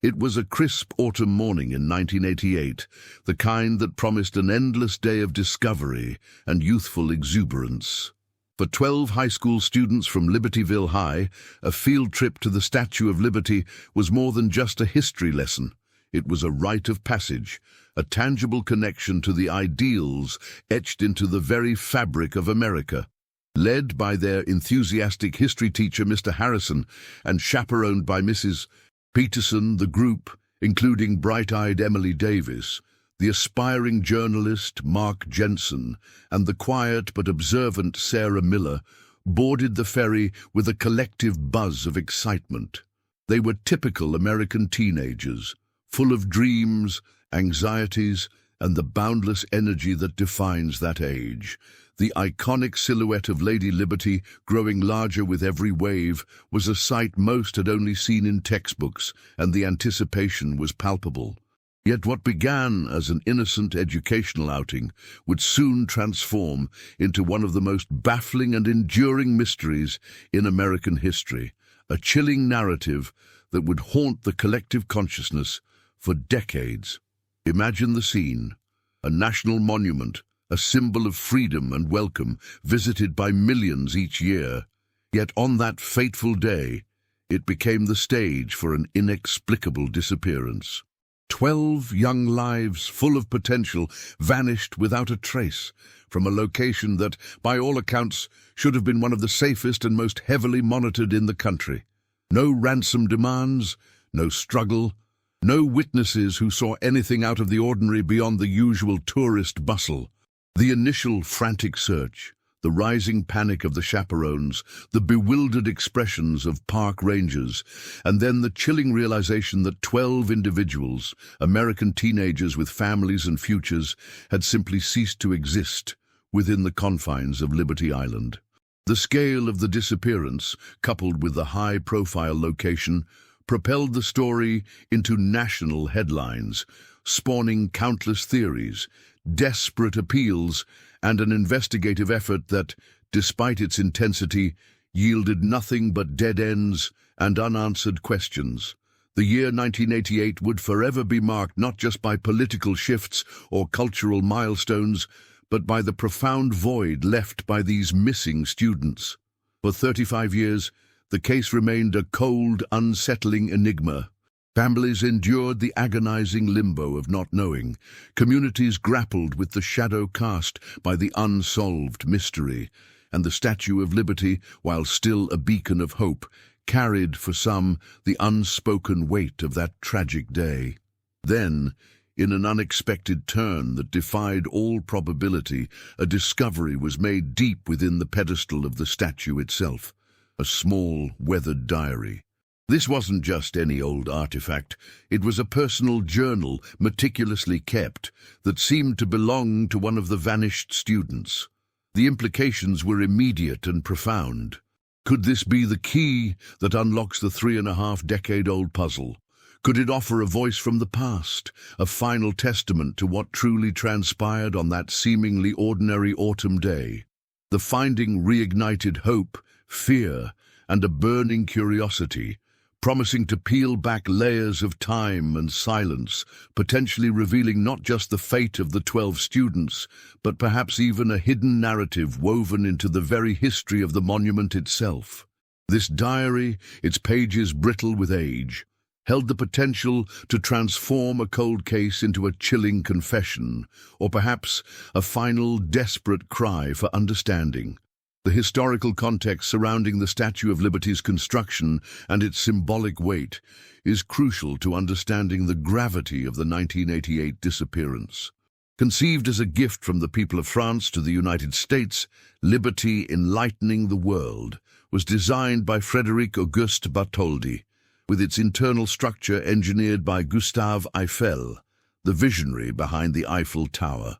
It was a crisp autumn morning in 1988, the kind that promised an endless day of discovery and youthful exuberance. For 12 high school students from Libertyville High, a field trip to the Statue of Liberty was more than just a history lesson. It was a rite of passage, a tangible connection to the ideals etched into the very fabric of America. Led by their enthusiastic history teacher, Mr. Harrison, and chaperoned by Mrs. Peterson, the group, including bright-eyed Emily Davis, the aspiring journalist Mark Jensen, and the quiet but observant Sarah Miller, boarded the ferry with a collective buzz of excitement. They were typical American teenagers, full of dreams, anxieties, and the boundless energy that defines that age. The iconic silhouette of Lady Liberty, growing larger with every wave, was a sight most had only seen in textbooks, and the anticipation was palpable. Yet what began as an innocent educational outing would soon transform into one of the most baffling and enduring mysteries in American history, a chilling narrative that would haunt the collective consciousness for decades. Imagine the scene: a national monument, a symbol of freedom and welcome, visited by millions each year. Yet on that fateful day, it became the stage for an inexplicable disappearance. 12 young lives full of potential vanished without a trace from a location that, by all accounts, should have been one of the safest and most heavily monitored in the country. No ransom demands, no struggle, no witnesses who saw anything out of the ordinary beyond the usual tourist bustle. The initial frantic search, the rising panic of the chaperones, the bewildered expressions of park rangers, and then the chilling realization that 12 individuals, American teenagers with families and futures, had simply ceased to exist within the confines of Liberty Island. The scale of the disappearance, coupled with the high-profile location, propelled the story into national headlines, spawning countless theories, desperate appeals, and an investigative effort that, despite its intensity, yielded nothing but dead ends and unanswered questions. The year 1988 would forever be marked not just by political shifts or cultural milestones, but by the profound void left by these missing students. For 35 years, the case remained a cold, unsettling enigma. Families endured the agonizing limbo of not knowing. Communities grappled with the shadow cast by the unsolved mystery. And the Statue of Liberty, while still a beacon of hope, carried, for some, the unspoken weight of that tragic day. Then, in an unexpected turn that defied all probability, a discovery was made deep within the pedestal of the statue itself. A small, weathered diary. This wasn't just any old artifact. It was a personal journal, meticulously kept, that seemed to belong to one of the vanished students. The implications were immediate and profound. Could this be the key that unlocks the 3.5-decade-old puzzle? Could it offer a voice from the past, a final testament to what truly transpired on that seemingly ordinary autumn day? The finding reignited hope, fear, and a burning curiosity, promising to peel back layers of time and silence, potentially revealing not just the fate of the 12 students, but perhaps even a hidden narrative woven into the very history of the monument itself. This diary, its pages brittle with age, held the potential to transform a cold case into a chilling confession, or perhaps a final desperate cry for understanding. The historical context surrounding the Statue of Liberty's construction and its symbolic weight is crucial to understanding the gravity of the 1988 disappearance. Conceived as a gift from the people of France to the United States, Liberty Enlightening the World was designed by Frédéric Auguste Bartholdi, with its internal structure engineered by Gustave Eiffel, the visionary behind the Eiffel Tower.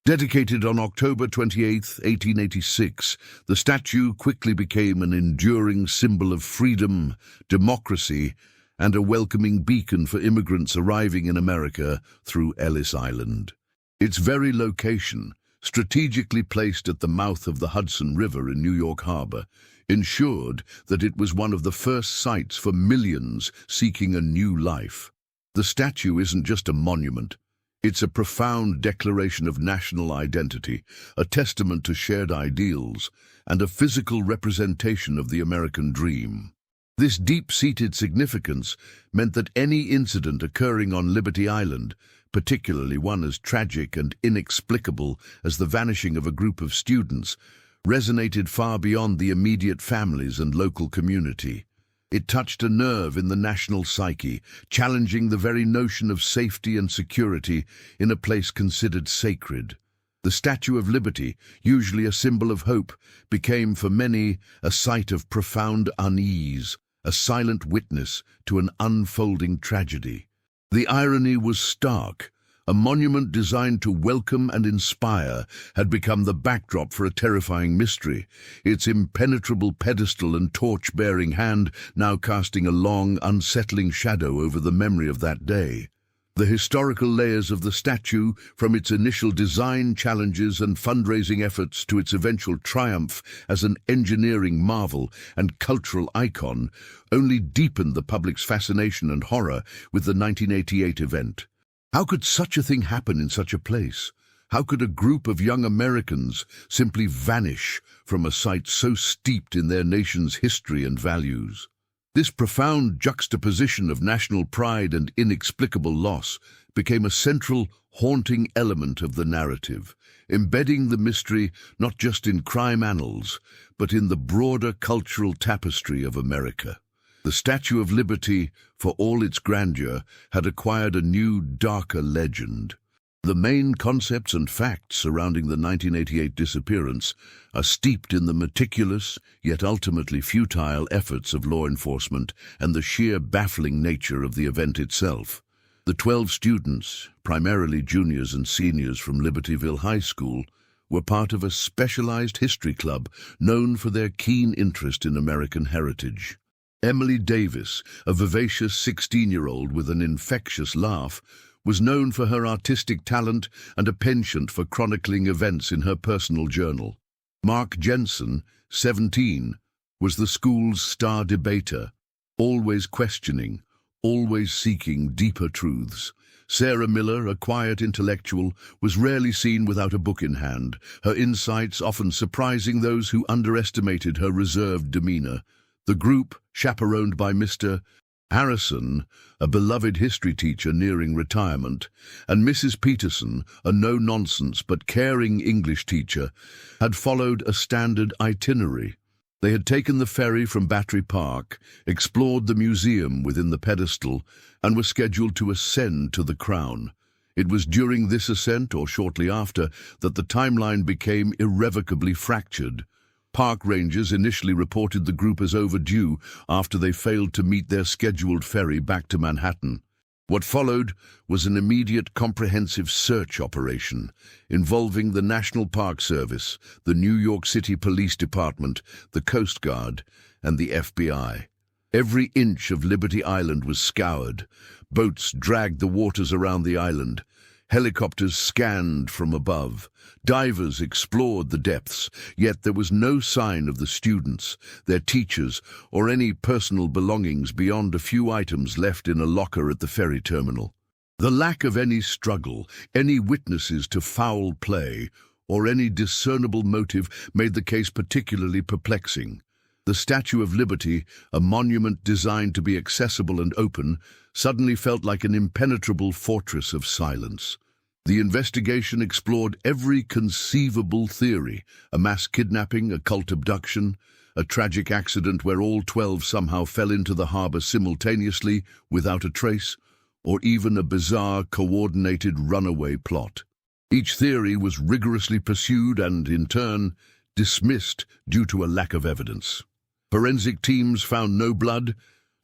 Dedicated on October 28, 1886, the statue quickly became an enduring symbol of freedom, democracy, and a welcoming beacon for immigrants arriving in America through Ellis Island. Its very location, strategically placed at the mouth of the Hudson River in New York Harbor, ensured that it was one of the first sites for millions seeking a new life. The statue isn't just a monument. It's a profound declaration of national identity, a testament to shared ideals, and a physical representation of the American dream. This deep-seated significance meant that any incident occurring on Liberty Island, particularly one as tragic and inexplicable as the vanishing of a group of students, resonated far beyond the immediate families and local community. It touched a nerve in the national psyche, challenging the very notion of safety and security in a place considered sacred. The Statue of Liberty, usually a symbol of hope, became for many a site of profound unease, a silent witness to an unfolding tragedy. The irony was stark. A monument designed to welcome and inspire had become the backdrop for a terrifying mystery, its impenetrable pedestal and torch-bearing hand now casting a long, unsettling shadow over the memory of that day. The historical layers of the statue, from its initial design challenges and fundraising efforts to its eventual triumph as an engineering marvel and cultural icon, only deepened the public's fascination and horror with the 1988 event. How could such a thing happen in such a place? How could a group of young Americans simply vanish from a site so steeped in their nation's history and values? This profound juxtaposition of national pride and inexplicable loss became a central, haunting element of the narrative, embedding the mystery not just in crime annals, but in the broader cultural tapestry of America. The Statue of Liberty, for all its grandeur, had acquired a new, darker legend. The main concepts and facts surrounding the 1988 disappearance are steeped in the meticulous, yet ultimately futile efforts of law enforcement and the sheer baffling nature of the event itself. The 12 students, primarily juniors and seniors from Libertyville High School, were part of a specialized history club known for their keen interest in American heritage. Emily Davis, a vivacious 16-year-old with an infectious laugh, was known for her artistic talent and a penchant for chronicling events in her personal journal. Mark Jensen, 17, was the school's star debater, always questioning, always seeking deeper truths. Sarah Miller, a quiet intellectual, was rarely seen without a book in hand, her insights often surprising those who underestimated her reserved demeanor. The group, chaperoned by Mr. Harrison, a beloved history teacher nearing retirement, and Mrs. Peterson, a no-nonsense but caring English teacher, had followed a standard itinerary. They had taken the ferry from Battery Park, explored the museum within the Pedestal, and were scheduled to ascend to the Crown. It was during this ascent, or shortly after, that the timeline became irrevocably fractured. Park rangers initially reported the group as overdue after they failed to meet their scheduled ferry back to Manhattan. What followed was an immediate comprehensive search operation involving the National Park Service, the New York City Police Department, the Coast Guard, and the FBI. Every inch of Liberty Island was scoured. Boats dragged the waters around the island. Helicopters scanned from above. Divers explored the depths, yet there was no sign of the students, their teachers, or any personal belongings beyond a few items left in a locker at the ferry terminal. The lack of any struggle, any witnesses to foul play, or any discernible motive made the case particularly perplexing. The Statue of Liberty, a monument designed to be accessible and open, suddenly felt like an impenetrable fortress of silence. The investigation explored every conceivable theory: a mass kidnapping, a cult abduction, a tragic accident where all 12 somehow fell into the harbor simultaneously without a trace, or even a bizarre, coordinated runaway plot. Each theory was rigorously pursued and, in turn, dismissed due to a lack of evidence. Forensic teams found no blood,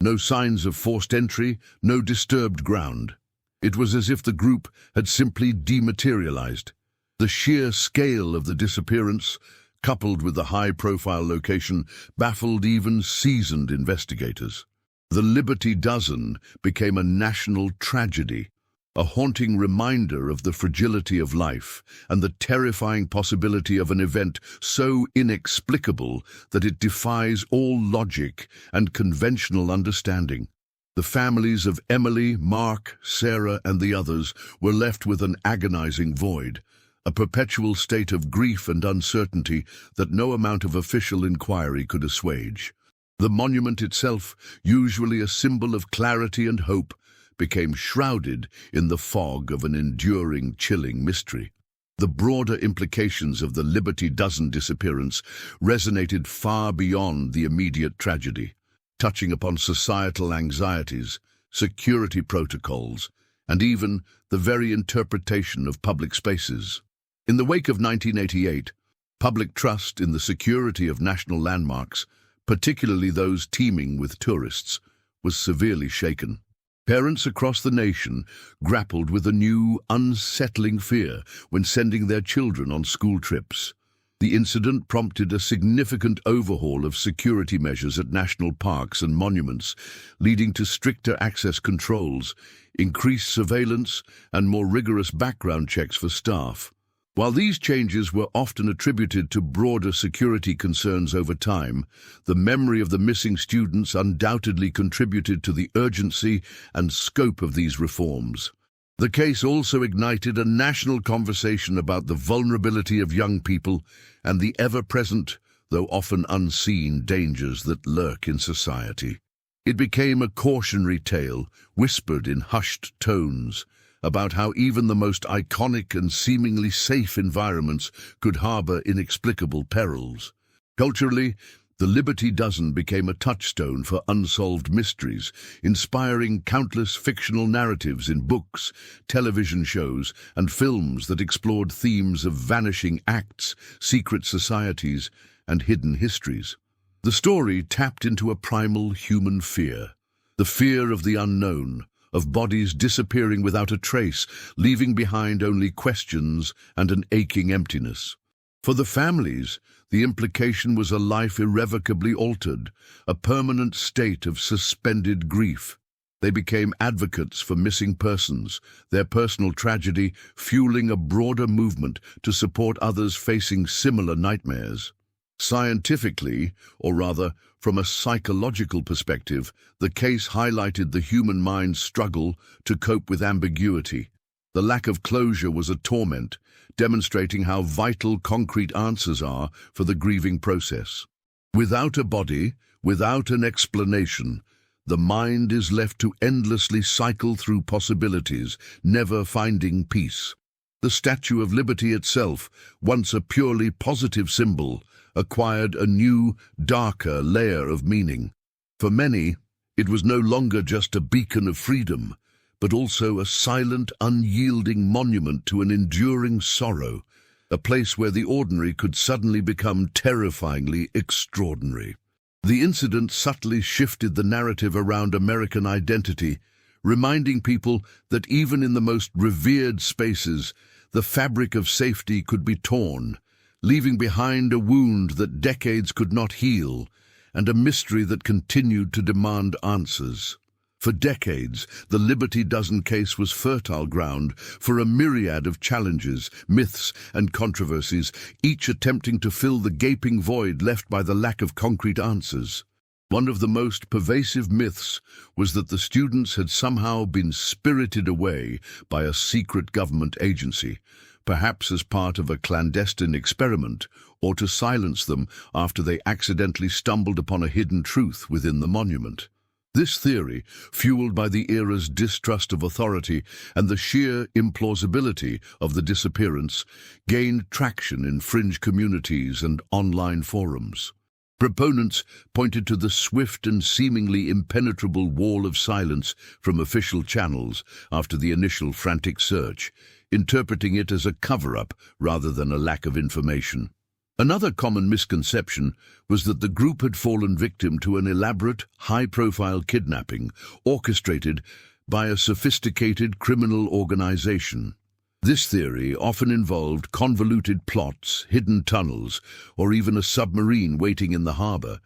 no signs of forced entry, no disturbed ground. It was as if the group had simply dematerialized. The sheer scale of the disappearance, coupled with the high-profile location, baffled even seasoned investigators. The Liberty Dozen became a national tragedy, a haunting reminder of the fragility of life and the terrifying possibility of an event so inexplicable that it defies all logic and conventional understanding. The families of Emily, Mark, Sarah, and the others were left with an agonizing void, a perpetual state of grief and uncertainty that no amount of official inquiry could assuage. The monument itself, usually a symbol of clarity and hope, became shrouded in the fog of an enduring, chilling mystery. The broader implications of the Liberty Dozen disappearance resonated far beyond the immediate tragedy, touching upon societal anxieties, security protocols, and even the very interpretation of public spaces. In the wake of 1988, public trust in the security of national landmarks, particularly those teeming with tourists, was severely shaken. Parents across the nation grappled with a new, unsettling fear when sending their children on school trips. The incident prompted a significant overhaul of security measures at national parks and monuments, leading to stricter access controls, increased surveillance, and more rigorous background checks for staff. While these changes were often attributed to broader security concerns over time, the memory of the missing students undoubtedly contributed to the urgency and scope of these reforms. The case also ignited a national conversation about the vulnerability of young people and the ever-present, though often unseen, dangers that lurk in society. It became a cautionary tale, whispered in hushed tones, about how even the most iconic and seemingly safe environments could harbor inexplicable perils. Culturally, the Liberty Dozen became a touchstone for unsolved mysteries, inspiring countless fictional narratives in books, television shows, and films that explored themes of vanishing acts, secret societies, and hidden histories. The story tapped into a primal human fear, the fear of the unknown, of bodies disappearing without a trace, leaving behind only questions and an aching emptiness. For the families, the implication was a life irrevocably altered, a permanent state of suspended grief. They became advocates for missing persons, their personal tragedy fueling a broader movement to support others facing similar nightmares. Scientifically, or rather, from a psychological perspective, the case highlighted the human mind's struggle to cope with ambiguity. The lack of closure was a torment, demonstrating how vital concrete answers are for the grieving process. Without a body, without an explanation, the mind is left to endlessly cycle through possibilities, never finding peace. The Statue of Liberty itself, once a purely positive symbol, acquired a new, darker layer of meaning. For many, it was no longer just a beacon of freedom, but also a silent, unyielding monument to an enduring sorrow, a place where the ordinary could suddenly become terrifyingly extraordinary. The incident subtly shifted the narrative around American identity, reminding people that even in the most revered spaces, the fabric of safety could be torn, leaving behind a wound that decades could not heal, and a mystery that continued to demand answers. For decades, the Liberty Dozen case was fertile ground for a myriad of challenges, myths, and controversies, each attempting to fill the gaping void left by the lack of concrete answers. One of the most pervasive myths was that the students had somehow been spirited away by a secret government agency, perhaps as part of a clandestine experiment, or to silence them after they accidentally stumbled upon a hidden truth within the monument. This theory, fueled by the era's distrust of authority and the sheer implausibility of the disappearance, gained traction in fringe communities and online forums. Proponents pointed to the swift and seemingly impenetrable wall of silence from official channels after the initial frantic search, interpreting it as a cover-up rather than a lack of information. Another common misconception was that the group had fallen victim to an elaborate, high-profile kidnapping orchestrated by a sophisticated criminal organization. This theory often involved convoluted plots, hidden tunnels, or even a submarine waiting in the harbor.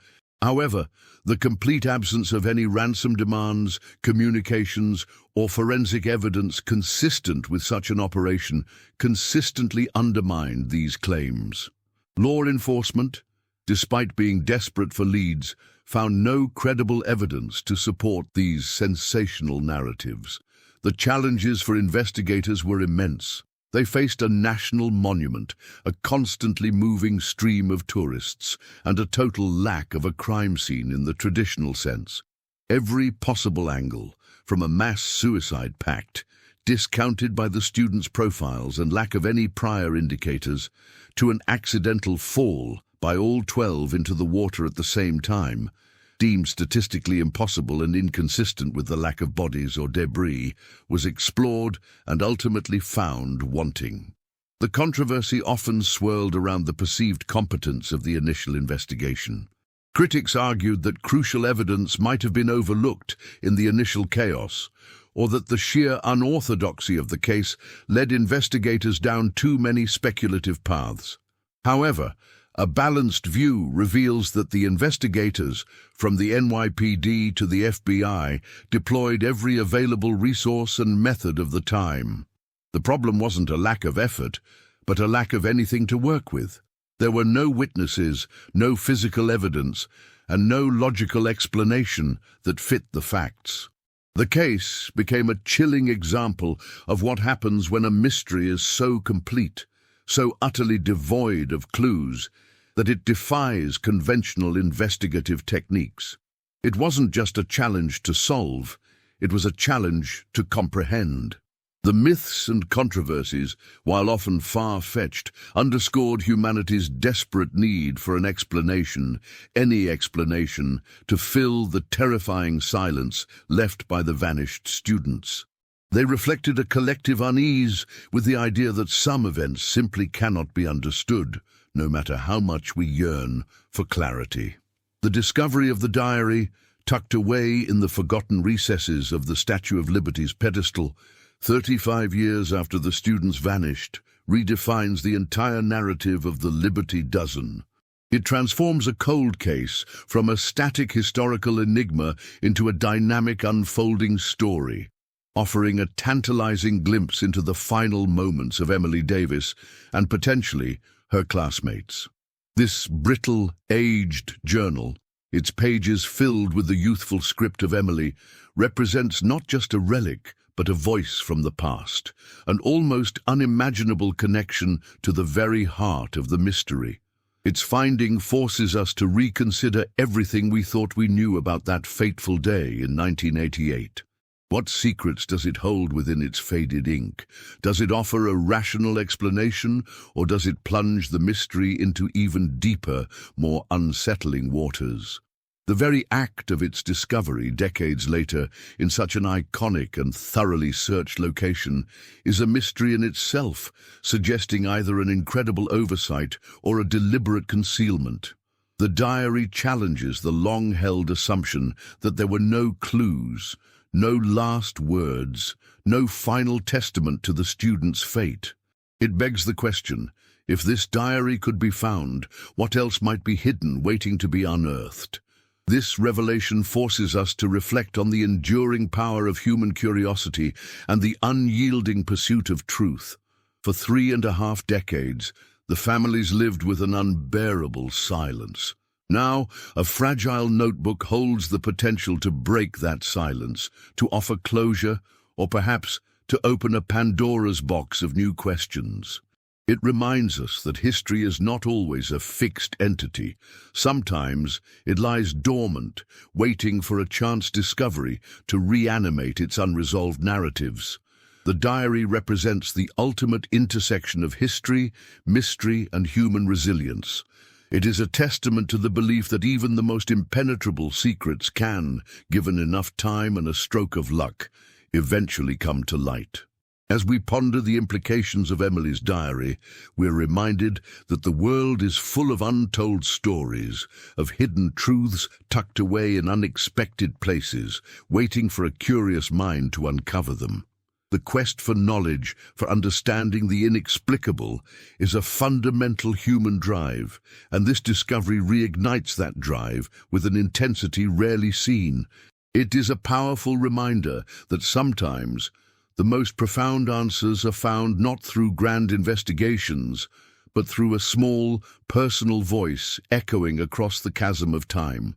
However, the complete absence of any ransom demands, communications, or forensic evidence consistent with such an operation consistently undermined these claims. Law enforcement, despite being desperate for leads, found no credible evidence to support these sensational narratives. The challenges for investigators were immense. They faced a national monument, a constantly moving stream of tourists, and a total lack of a crime scene in the traditional sense. Every possible angle, from a mass suicide pact, discounted by the students' profiles and lack of any prior indicators, to an accidental fall by all 12 into the water at the same time, deemed statistically impossible and inconsistent with the lack of bodies or debris, was explored and ultimately found wanting. The controversy often swirled around the perceived competence of the initial investigation. Critics argued that crucial evidence might have been overlooked in the initial chaos, or that the sheer unorthodoxy of the case led investigators down too many speculative paths. However, a balanced view reveals that the investigators, from the NYPD to the FBI, deployed every available resource and method of the time. The problem wasn't a lack of effort, but a lack of anything to work with. There were no witnesses, no physical evidence, and no logical explanation that fit the facts. The case became a chilling example of what happens when a mystery is so complete, so utterly devoid of clues, that it defies conventional investigative techniques. It wasn't just a challenge to solve, it was a challenge to comprehend. The myths and controversies, while often far-fetched, underscored humanity's desperate need for an explanation, any explanation, to fill the terrifying silence left by the vanished students. They reflected a collective unease with the idea that some events simply cannot be understood, no matter how much we yearn for clarity. The discovery of the diary, tucked away in the forgotten recesses of the Statue of Liberty's pedestal, 35 years after the students vanished, redefines the entire narrative of the Liberty Dozen. It transforms a cold case from a static historical enigma into a dynamic unfolding story, offering a tantalizing glimpse into the final moments of Emily Davis and potentially her classmates. This brittle, aged journal, its pages filled with the youthful script of Emily, represents not just a relic, but a voice from the past, an almost unimaginable connection to the very heart of the mystery. Its finding forces us to reconsider everything we thought we knew about that fateful day in 1988. What secrets does it hold within its faded ink? Does it offer a rational explanation, or does it plunge the mystery into even deeper, more unsettling waters? The very act of its discovery decades later in such an iconic and thoroughly searched location is a mystery in itself, suggesting either an incredible oversight or a deliberate concealment. The diary challenges the long-held assumption that there were no clues, no last words, no final testament to the student's fate. It begs the question, if this diary could be found, what else might be hidden, waiting to be unearthed? This revelation forces us to reflect on the enduring power of human curiosity and the unyielding pursuit of truth. For 3.5 decades, the families lived with an unbearable silence. Now, a fragile notebook holds the potential to break that silence, to offer closure, or perhaps to open a Pandora's box of new questions. It reminds us that history is not always a fixed entity. Sometimes it lies dormant, waiting for a chance discovery to reanimate its unresolved narratives. The diary represents the ultimate intersection of history, mystery, and human resilience. It is a testament to the belief that even the most impenetrable secrets can, given enough time and a stroke of luck, eventually come to light. As we ponder the implications of Emily's diary, we're reminded that the world is full of untold stories, of hidden truths tucked away in unexpected places, waiting for a curious mind to uncover them. The quest for knowledge, for understanding the inexplicable, is a fundamental human drive, and this discovery reignites that drive with an intensity rarely seen. It is a powerful reminder that sometimes the most profound answers are found not through grand investigations, but through a small, personal voice echoing across the chasm of time.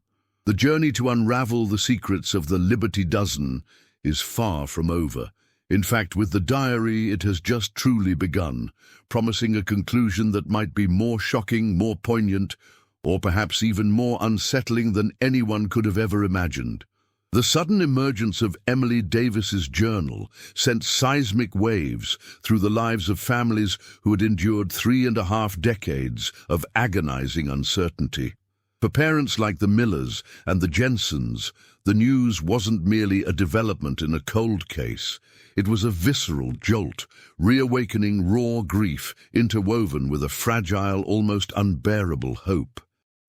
The journey to unravel the secrets of the Liberty Dozen is far from over. In fact, with the diary, it has just truly begun, promising a conclusion that might be more shocking, more poignant, or perhaps even more unsettling than anyone could have ever imagined. The sudden emergence of Emily Davis's journal sent seismic waves through the lives of families who had endured 3.5 decades of agonizing uncertainty. For parents like the Millers and the Jensens, the news wasn't merely a development in a cold case. It was a visceral jolt, reawakening raw grief interwoven with a fragile, almost unbearable hope.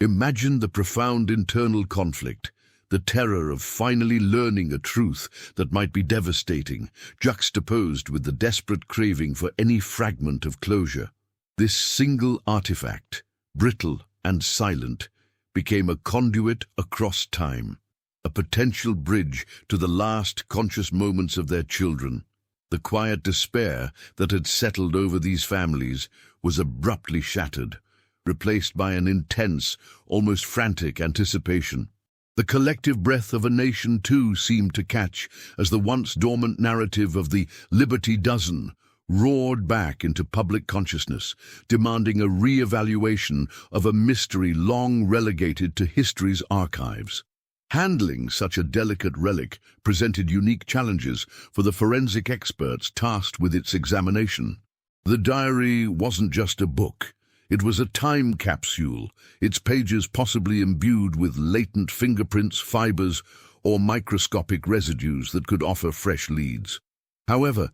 Imagine the profound internal conflict, the terror of finally learning a truth that might be devastating, juxtaposed with the desperate craving for any fragment of closure. This single artifact, brittle and silent, became a conduit across time, a potential bridge to the last conscious moments of their children. The quiet despair that had settled over these families was abruptly shattered, replaced by an intense, almost frantic anticipation. The collective breath of a nation, too, seemed to catch as the once dormant narrative of the Liberty Dozen roared back into public consciousness, demanding a re-evaluation of a mystery long relegated to history's archives. Handling such a delicate relic presented unique challenges for the forensic experts tasked with its examination. The diary wasn't just a book. It was a time capsule, its pages possibly imbued with latent fingerprints, fibers, or microscopic residues that could offer fresh leads. However,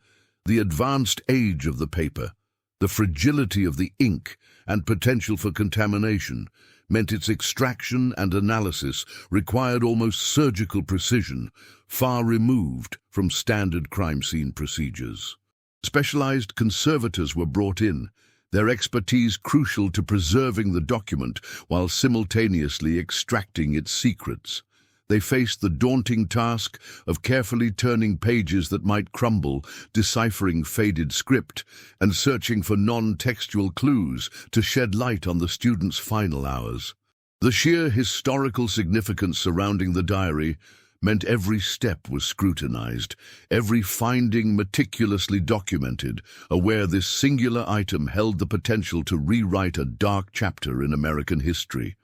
the advanced age of the paper, the fragility of the ink, and potential for contamination meant its extraction and analysis required almost surgical precision, far removed from standard crime scene procedures. Specialized conservators were brought in, their expertise crucial to preserving the document while simultaneously extracting its secrets. They faced the daunting task of carefully turning pages that might crumble, deciphering faded script, and searching for non-textual clues to shed light on the students' final hours. The sheer historical significance surrounding the diary meant every step was scrutinized, every finding meticulously documented, aware this singular item held the potential to rewrite a dark chapter in American history.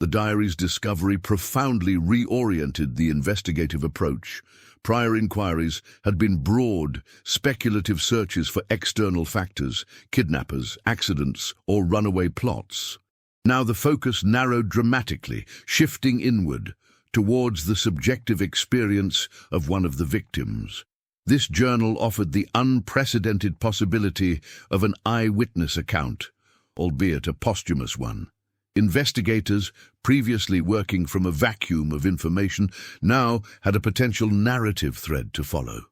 The diary's discovery profoundly reoriented the investigative approach. Prior inquiries had been broad, speculative searches for external factors, kidnappers, accidents, or runaway plots. Now the focus narrowed dramatically, shifting inward, towards the subjective experience of one of the victims. This journal offered the unprecedented possibility of an eyewitness account, albeit a posthumous one. Investigators, previously working from a vacuum of information, now had a potential narrative thread to follow.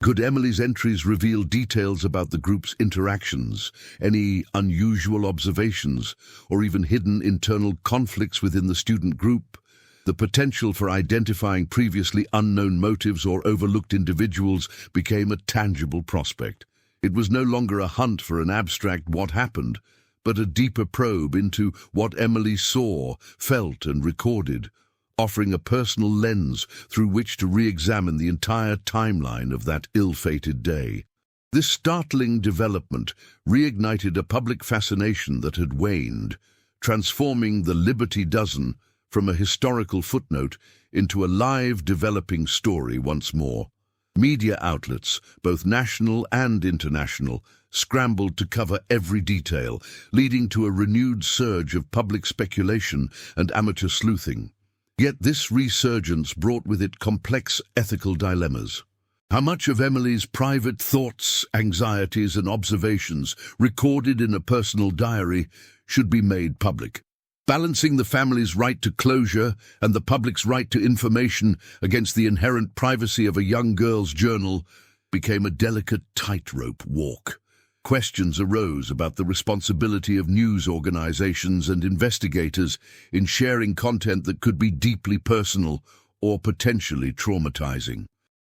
Could Emily's entries reveal details about the group's interactions, any unusual observations, or even hidden internal conflicts within the student group? The potential for identifying previously unknown motives or overlooked individuals became a tangible prospect. It was no longer a hunt for an abstract what happened, but a deeper probe into what Emily saw, felt, and recorded, offering a personal lens through which to re-examine the entire timeline of that ill-fated day. This startling development reignited a public fascination that had waned, transforming the Liberty Dozen from a historical footnote into a live, developing story once more. Media outlets, both national and international, scrambled to cover every detail, leading to a renewed surge of public speculation and amateur sleuthing. Yet this resurgence brought with it complex ethical dilemmas. How much of Emily's private thoughts, anxieties, and observations recorded in a personal diary should be made public? Balancing the family's right to closure and the public's right to information against the inherent privacy of a young girl's journal became a delicate tightrope walk. Questions arose about the responsibility of news organizations and investigators in sharing content that could be deeply personal or potentially traumatizing.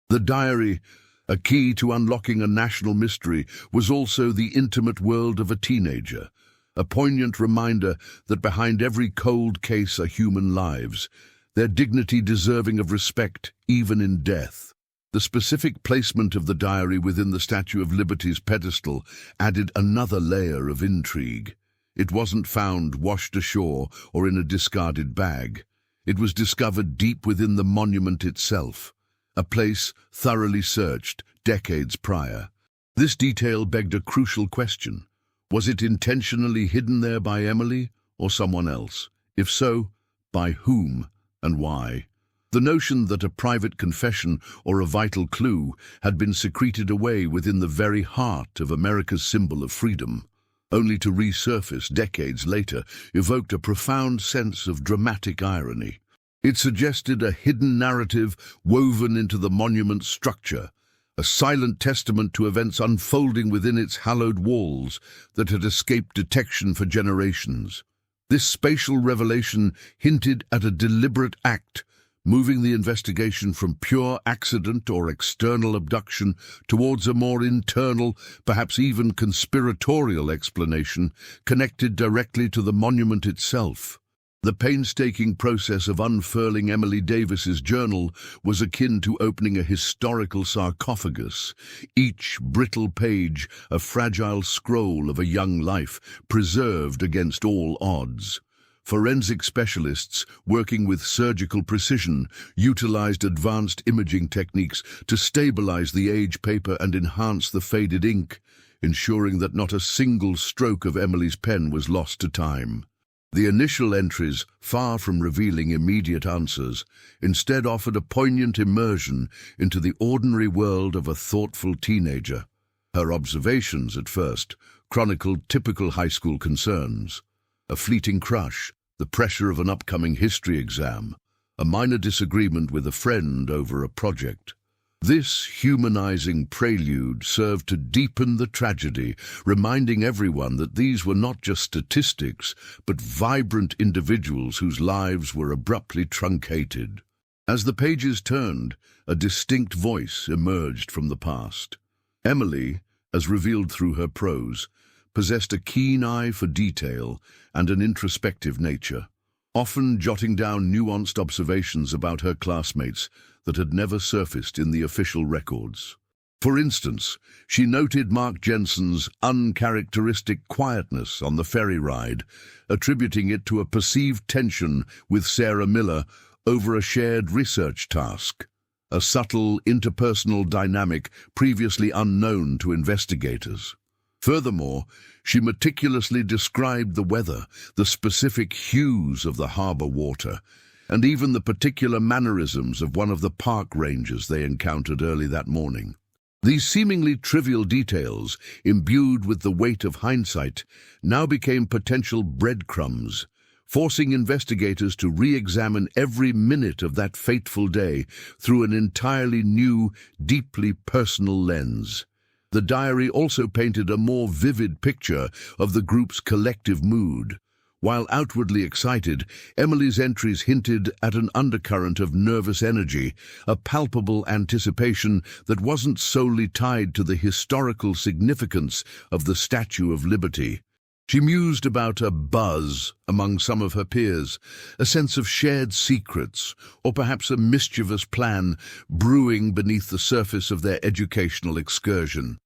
The diary, a key to unlocking a national mystery, was also the intimate world of a teenager, a poignant reminder that behind every cold case are human lives, their dignity deserving of respect even in death. The specific placement of the diary within the Statue of Liberty's pedestal added another layer of intrigue. It wasn't found washed ashore or in a discarded bag. It was discovered deep within the monument itself, a place thoroughly searched decades prior. This detail begged a crucial question. Was it intentionally hidden there by Emily or someone else? If so, by whom and why? The notion that a private confession or a vital clue had been secreted away within the very heart of America's symbol of freedom, only to resurface decades later, evoked a profound sense of dramatic irony. It suggested a hidden narrative woven into the monument's structure, a silent testament to events unfolding within its hallowed walls that had escaped detection for generations. This spatial revelation hinted at a deliberate act, moving the investigation from pure accident or external abduction towards a more internal, perhaps even conspiratorial explanation connected directly to the monument itself. The painstaking process of unfurling Emily Davis's journal was akin to opening a historical sarcophagus, each brittle page a fragile scroll of a young life preserved against all odds. Forensic specialists, working with surgical precision, utilized advanced imaging techniques to stabilize the aged paper and enhance the faded ink, ensuring that not a single stroke of Emily's pen was lost to time. The initial entries, far from revealing immediate answers, instead offered a poignant immersion into the ordinary world of a thoughtful teenager. Her observations, at first, chronicled typical high school concerns: a fleeting crush, the pressure of an upcoming history exam, a minor disagreement with a friend over a project. This humanizing prelude served to deepen the tragedy, reminding everyone that these were not just statistics, but vibrant individuals whose lives were abruptly truncated. As the pages turned, a distinct voice emerged from the past. Emily, as revealed through her prose, possessed a keen eye for detail and an introspective nature, often jotting down nuanced observations about her classmates that had never surfaced in the official records. For instance, she noted Mark Jensen's uncharacteristic quietness on the ferry ride, attributing it to a perceived tension with Sarah Miller over a shared research task, a subtle interpersonal dynamic previously unknown to investigators. Furthermore, she meticulously described the weather, the specific hues of the harbor water, and even the particular mannerisms of one of the park rangers they encountered early that morning. These seemingly trivial details, imbued with the weight of hindsight, now became potential breadcrumbs, forcing investigators to re-examine every minute of that fateful day through an entirely new, deeply personal lens. The diary also painted a more vivid picture of the group's collective mood. While outwardly excited, Emily's entries hinted at an undercurrent of nervous energy, a palpable anticipation that wasn't solely tied to the historical significance of the Statue of Liberty. She mused about a buzz among some of her peers, a sense of shared secrets, or perhaps a mischievous plan brewing beneath the surface of their educational excursion.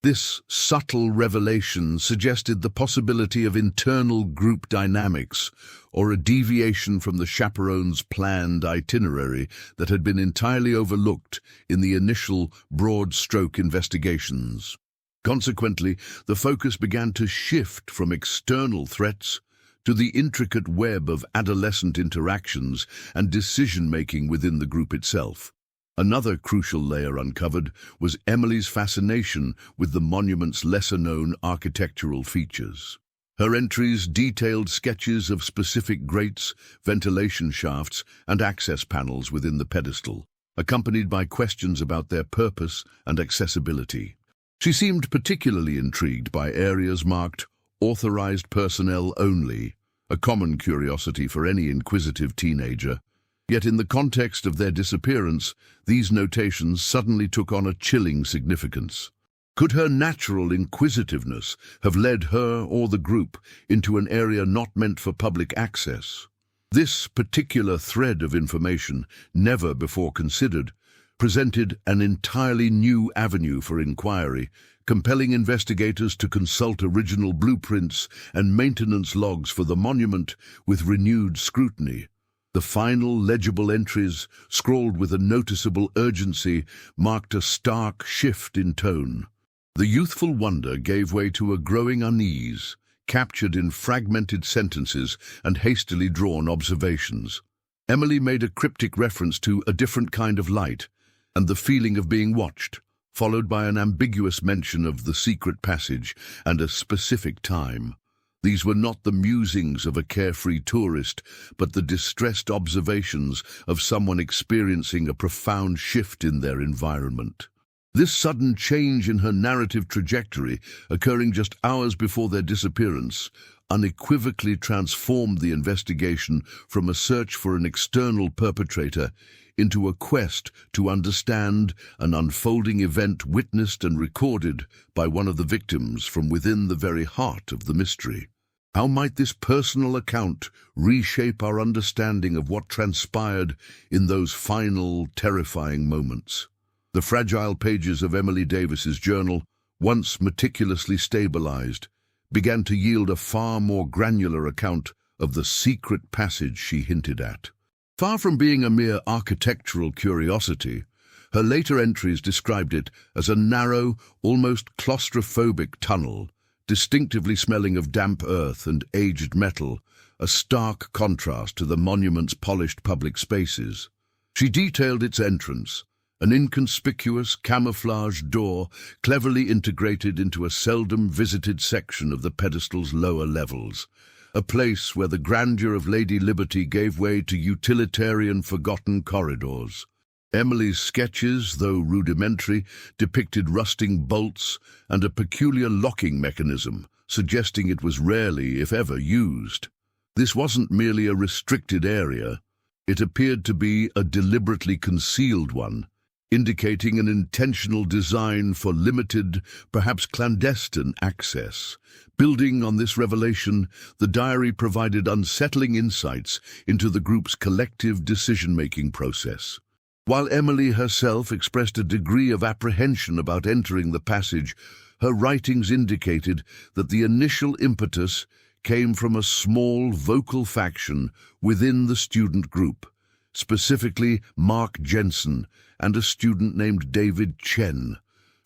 This subtle revelation suggested the possibility of internal group dynamics, or a deviation from the chaperone's planned itinerary that had been entirely overlooked in the initial broad-stroke investigations. Consequently, the focus began to shift from external threats to the intricate web of adolescent interactions and decision-making within the group itself. Another crucial layer uncovered was Emily's fascination with the monument's lesser-known architectural features. Her entries detailed sketches of specific grates, ventilation shafts, and access panels within the pedestal, accompanied by questions about their purpose and accessibility. She seemed particularly intrigued by areas marked "Authorized Personnel Only," a common curiosity for any inquisitive teenager. Yet in the context of their disappearance, these notations suddenly took on a chilling significance. Could her natural inquisitiveness have led her or the group into an area not meant for public access? This particular thread of information, never before considered, presented an entirely new avenue for inquiry, compelling investigators to consult original blueprints and maintenance logs for the monument with renewed scrutiny. The final legible entries, scrawled with a noticeable urgency, marked a stark shift in tone. The youthful wonder gave way to a growing unease, captured in fragmented sentences and hastily drawn observations. Emily made a cryptic reference to a different kind of light and the feeling of being watched, followed by an ambiguous mention of the secret passage and a specific time. These were not the musings of a carefree tourist, but the distressed observations of someone experiencing a profound shift in their environment. This sudden change in her narrative trajectory, occurring just hours before their disappearance, unequivocally transformed the investigation from a search for an external perpetrator into a quest to understand an unfolding event witnessed and recorded by one of the victims from within the very heart of the mystery. How might this personal account reshape our understanding of what transpired in those final, terrifying moments? The fragile pages of Emily Davis's journal, once meticulously stabilized, began to yield a far more granular account of the secret passage she hinted at. Far from being a mere architectural curiosity, her later entries described it as a narrow, almost claustrophobic tunnel, distinctively smelling of damp earth and aged metal, a stark contrast to the monument's polished public spaces. She detailed its entrance, an inconspicuous, camouflaged door cleverly integrated into a seldom visited section of the pedestal's lower levels, a place where the grandeur of Lady Liberty gave way to utilitarian, forgotten corridors. Emily's sketches, though rudimentary, depicted rusting bolts and a peculiar locking mechanism, suggesting it was rarely, if ever, used. This wasn't merely a restricted area. It appeared to be a deliberately concealed one, indicating an intentional design for limited, perhaps clandestine access. Building on this revelation, the diary provided unsettling insights into the group's collective decision-making process. While Emily herself expressed a degree of apprehension about entering the passage, her writings indicated that the initial impetus came from a small vocal faction within the student group, specifically Mark Jensen and a student named David Chen.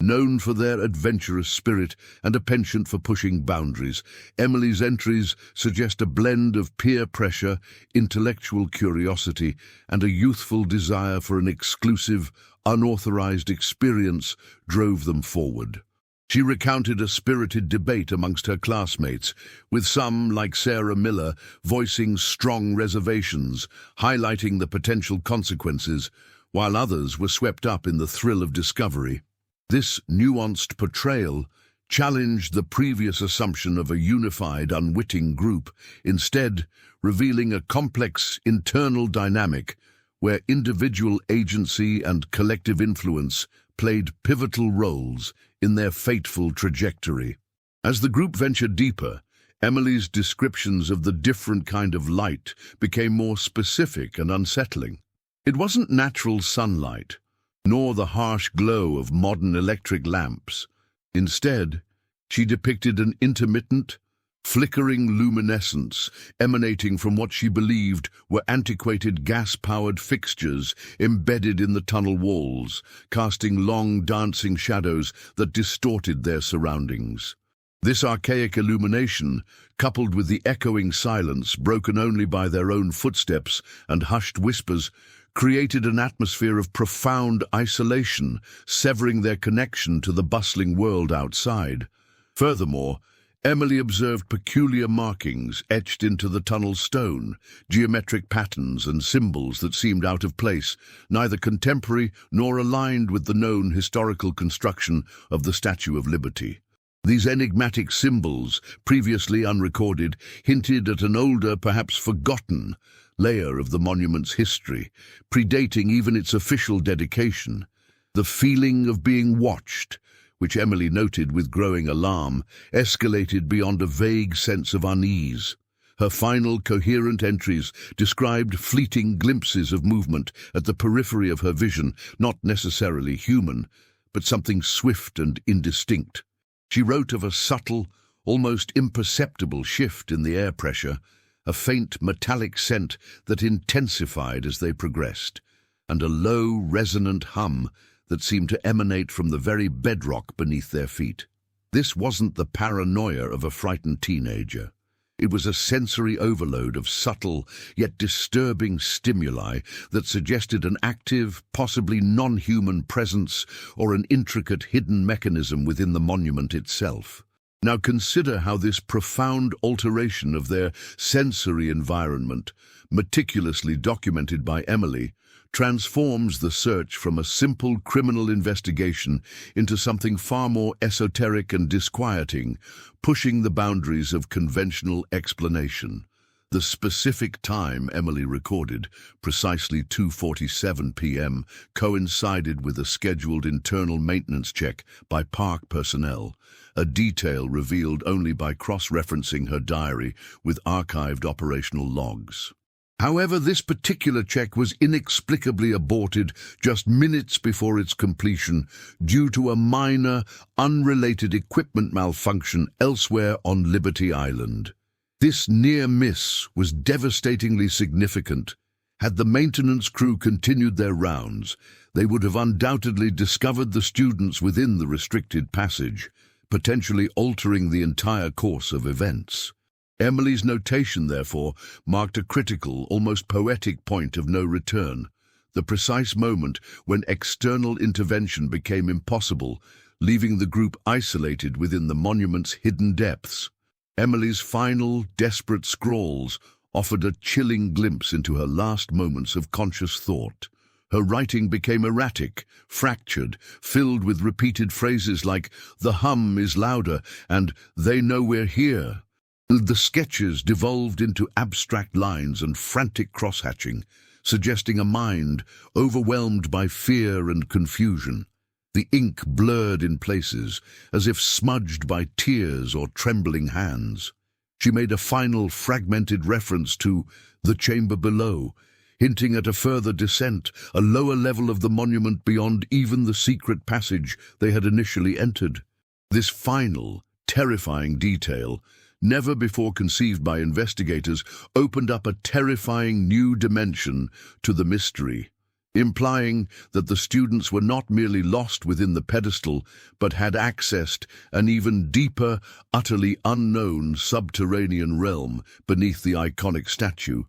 Known for their adventurous spirit and a penchant for pushing boundaries, Emily's entries suggest a blend of peer pressure, intellectual curiosity, and a youthful desire for an exclusive, unauthorized experience drove them forward. She recounted a spirited debate amongst her classmates, with some, like Sarah Miller, voicing strong reservations, highlighting the potential consequences, while others were swept up in the thrill of discovery. This nuanced portrayal challenged the previous assumption of a unified, unwitting group, instead revealing a complex internal dynamic where individual agency and collective influence played pivotal roles in their fateful trajectory. As the group ventured deeper, Emily's descriptions of the different kind of light became more specific and unsettling. It wasn't natural sunlight, nor the harsh glow of modern electric lamps. Instead, she depicted an intermittent, flickering luminescence emanating from what she believed were antiquated gas-powered fixtures embedded in the tunnel walls, casting long dancing shadows that distorted their surroundings. This archaic illumination, coupled with the echoing silence broken only by their own footsteps and hushed whispers, created an atmosphere of profound isolation, severing their connection to the bustling world outside. Furthermore, Emily observed peculiar markings etched into the tunnel's stone, geometric patterns and symbols that seemed out of place, neither contemporary nor aligned with the known historical construction of the Statue of Liberty. These enigmatic symbols, previously unrecorded, hinted at an older, perhaps forgotten, layer of the monument's history, predating even its official dedication. The feeling of being watched, which Emily noted with growing alarm, escalated beyond a vague sense of unease. Her final coherent entries described fleeting glimpses of movement at the periphery of her vision, not necessarily human, but something swift and indistinct. She wrote of a subtle, almost imperceptible shift in the air pressure, a faint metallic scent that intensified as they progressed, and a low, resonant hum that seemed to emanate from the very bedrock beneath their feet. This wasn't the paranoia of a frightened teenager. It was a sensory overload of subtle yet disturbing stimuli that suggested an active, possibly non-human presence or an intricate hidden mechanism within the monument itself. Now consider how this profound alteration of their sensory environment, meticulously documented by Emily, transforms the search from a simple criminal investigation into something far more esoteric and disquieting, pushing the boundaries of conventional explanation. The specific time Emily recorded, precisely 2:47 p.m., coincided with a scheduled internal maintenance check by park personnel, a detail revealed only by cross-referencing her diary with archived operational logs. However, this particular check was inexplicably aborted just minutes before its completion due to a minor, unrelated equipment malfunction elsewhere on Liberty Island. This near miss was devastatingly significant. Had the maintenance crew continued their rounds, they would have undoubtedly discovered the students within the restricted passage, potentially altering the entire course of events. Emily's notation, therefore, marked a critical, almost poetic point of no return, the precise moment when external intervention became impossible, leaving the group isolated within the monument's hidden depths. Emily's final, desperate scrawls offered a chilling glimpse into her last moments of conscious thought. Her writing became erratic, fractured, filled with repeated phrases like, "The hum is louder," and "They know we're here." The sketches devolved into abstract lines and frantic cross-hatching, suggesting a mind overwhelmed by fear and confusion. The ink blurred in places, as if smudged by tears or trembling hands. She made a final fragmented reference to the chamber below, hinting at a further descent, a lower level of the monument beyond even the secret passage they had initially entered. This final, terrifying detail, never before conceived by investigators, opened up a terrifying new dimension to the mystery, implying that the students were not merely lost within the pedestal, but had accessed an even deeper, utterly unknown subterranean realm beneath the iconic statue,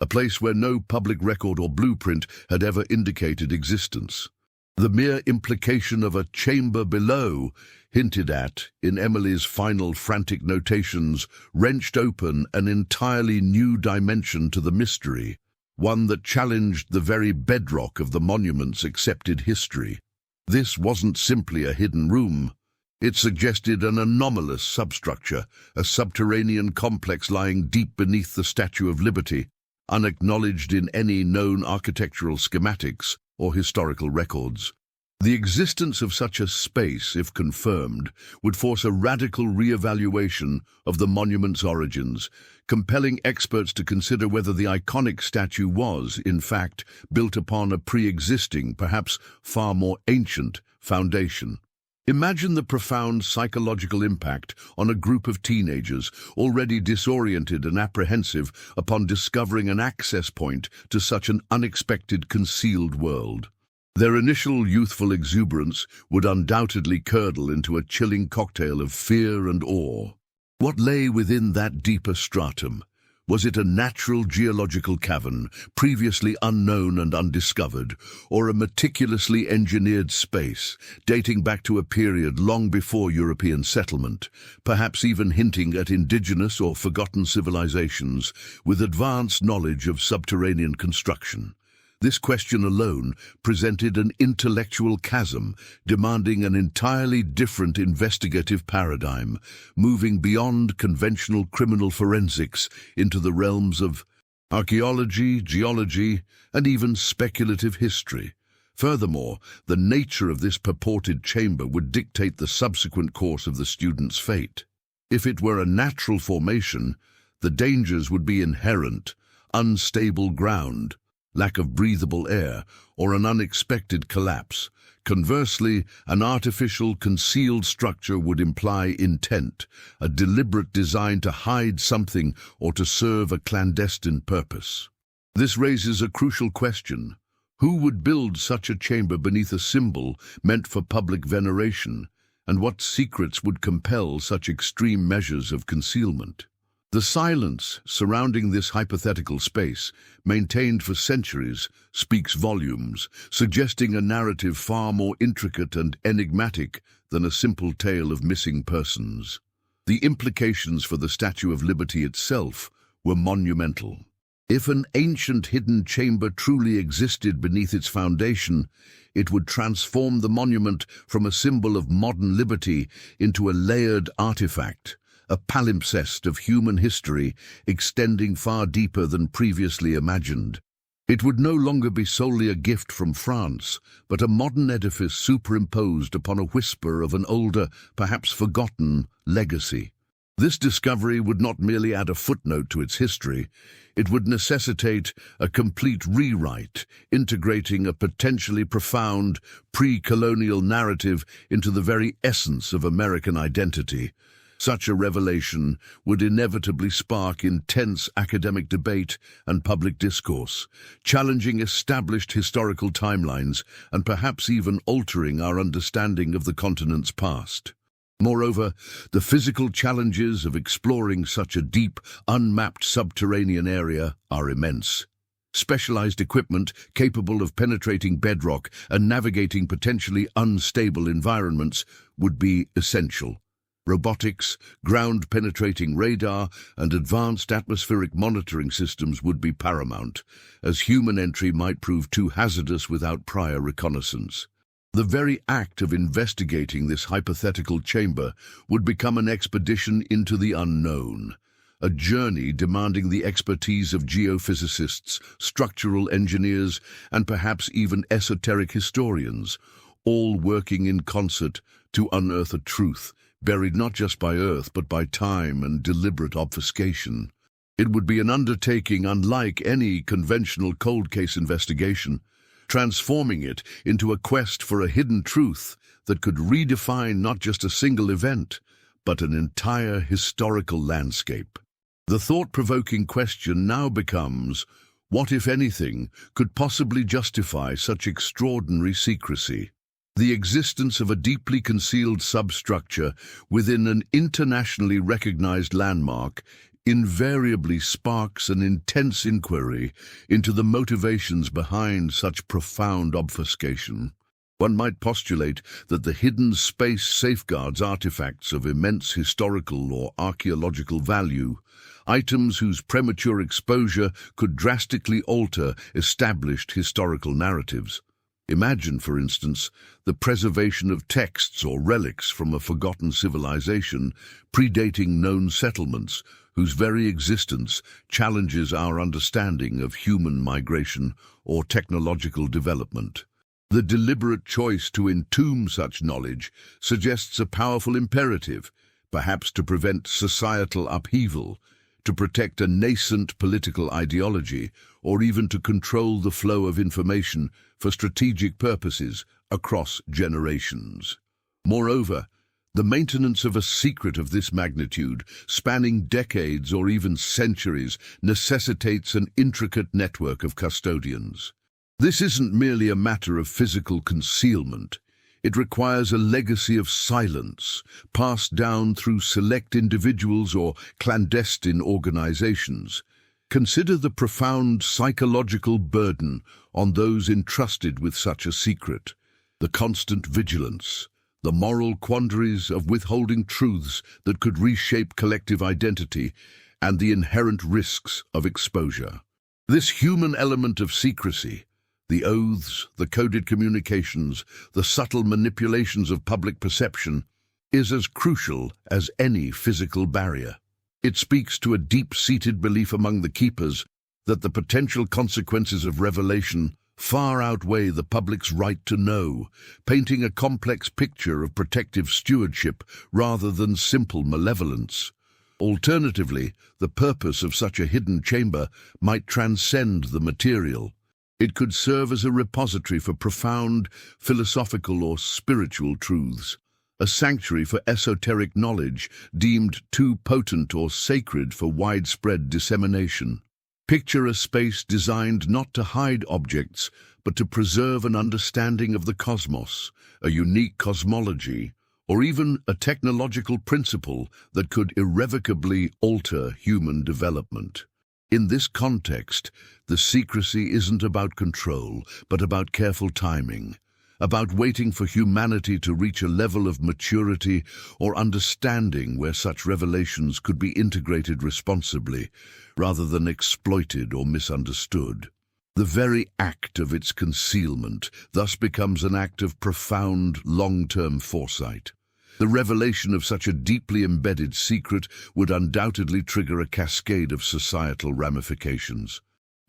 a place where no public record or blueprint had ever indicated existence. The mere implication of a chamber below, hinted at in Emily's final frantic notations, wrenched open an entirely new dimension to the mystery, one that challenged the very bedrock of the monument's accepted history. This wasn't simply a hidden room. It suggested an anomalous substructure, a subterranean complex lying deep beneath the Statue of Liberty, unacknowledged in any known architectural schematics or historical records. The existence of such a space, if confirmed, would force a radical re-evaluation of the monument's origins, compelling experts to consider whether the iconic statue was, in fact, built upon a pre-existing, perhaps far more ancient, foundation. Imagine the profound psychological impact on a group of teenagers already disoriented and apprehensive upon discovering an access point to such an unexpected concealed world. Their initial youthful exuberance would undoubtedly curdle into a chilling cocktail of fear and awe. What lay within that deeper stratum? Was it a natural geological cavern, previously unknown and undiscovered, or a meticulously engineered space, dating back to a period long before European settlement, perhaps even hinting at indigenous or forgotten civilizations with advanced knowledge of subterranean construction? This question alone presented an intellectual chasm, demanding an entirely different investigative paradigm, moving beyond conventional criminal forensics into the realms of archaeology, geology, and even speculative history. Furthermore, the nature of this purported chamber would dictate the subsequent course of the student's fate. If it were a natural formation, The dangers would be inherent: unstable ground, lack of breathable air, or an unexpected collapse. Conversely, an artificial, concealed structure would imply intent, a deliberate design to hide something or to serve a clandestine purpose. This raises a crucial question. Who would build such a chamber beneath a symbol meant for public veneration, and what secrets would compel such extreme measures of concealment? The silence surrounding this hypothetical space, maintained for centuries, speaks volumes, suggesting a narrative far more intricate and enigmatic than a simple tale of missing persons. The implications for the Statue of Liberty itself were monumental. If an ancient hidden chamber truly existed beneath its foundation, it would transform the monument from a symbol of modern liberty into a layered artifact, a palimpsest of human history extending far deeper than previously imagined. It would no longer be solely a gift from France, but a modern edifice superimposed upon a whisper of an older, perhaps forgotten, legacy. This discovery would not merely add a footnote to its history, it would necessitate a complete rewrite, integrating a potentially profound, pre-colonial narrative into the very essence of American identity. Such a revelation would inevitably spark intense academic debate and public discourse, challenging established historical timelines and perhaps even altering our understanding of the continent's past. Moreover, the physical challenges of exploring such a deep, unmapped subterranean area are immense. Specialized equipment capable of penetrating bedrock and navigating potentially unstable environments would be essential. Robotics, ground-penetrating radar, and advanced atmospheric monitoring systems would be paramount, as human entry might prove too hazardous without prior reconnaissance. The very act of investigating this hypothetical chamber would become an expedition into the unknown, a journey demanding the expertise of geophysicists, structural engineers, and perhaps even esoteric historians, all working in concert to unearth a truth buried not just by earth but by time and deliberate obfuscation. It would be an undertaking unlike any conventional cold case investigation, transforming it into a quest for a hidden truth that could redefine not just a single event, but an entire historical landscape. The thought-provoking question now becomes, what, if anything, could possibly justify such extraordinary secrecy? The existence of a deeply concealed substructure within an internationally recognized landmark invariably sparks an intense inquiry into the motivations behind such profound obfuscation. One might postulate that the hidden space safeguards artifacts of immense historical or archaeological value, items whose premature exposure could drastically alter established historical narratives. Imagine, for instance, the preservation of texts or relics from a forgotten civilization predating known settlements, whose very existence challenges our understanding of human migration or technological development. The deliberate choice to entomb such knowledge suggests a powerful imperative, perhaps to prevent societal upheaval, to protect a nascent political ideology, or even to control the flow of information for strategic purposes across generations. Moreover, the maintenance of a secret of this magnitude, spanning decades or even centuries, necessitates an intricate network of custodians. This isn't merely a matter of physical concealment. It requires a legacy of silence, passed down through select individuals or clandestine organizations. Consider the profound psychological burden on those entrusted with such a secret, the constant vigilance, the moral quandaries of withholding truths that could reshape collective identity, and the inherent risks of exposure. This human element of secrecy, the oaths, the coded communications, the subtle manipulations of public perception, is as crucial as any physical barrier. It speaks to a deep-seated belief among the keepers that the potential consequences of revelation far outweigh the public's right to know, painting a complex picture of protective stewardship rather than simple malevolence. Alternatively, the purpose of such a hidden chamber might transcend the material. It could serve as a repository for profound philosophical or spiritual truths, a sanctuary for esoteric knowledge deemed too potent or sacred for widespread dissemination. Picture a space designed not to hide objects, but to preserve an understanding of the cosmos, a unique cosmology, or even a technological principle that could irrevocably alter human development. In this context, the secrecy isn't about control, but about careful timing, about waiting for humanity to reach a level of maturity or understanding where such revelations could be integrated responsibly, rather than exploited or misunderstood. The very act of its concealment thus becomes an act of profound, long-term foresight. The revelation of such a deeply embedded secret would undoubtedly trigger a cascade of societal ramifications.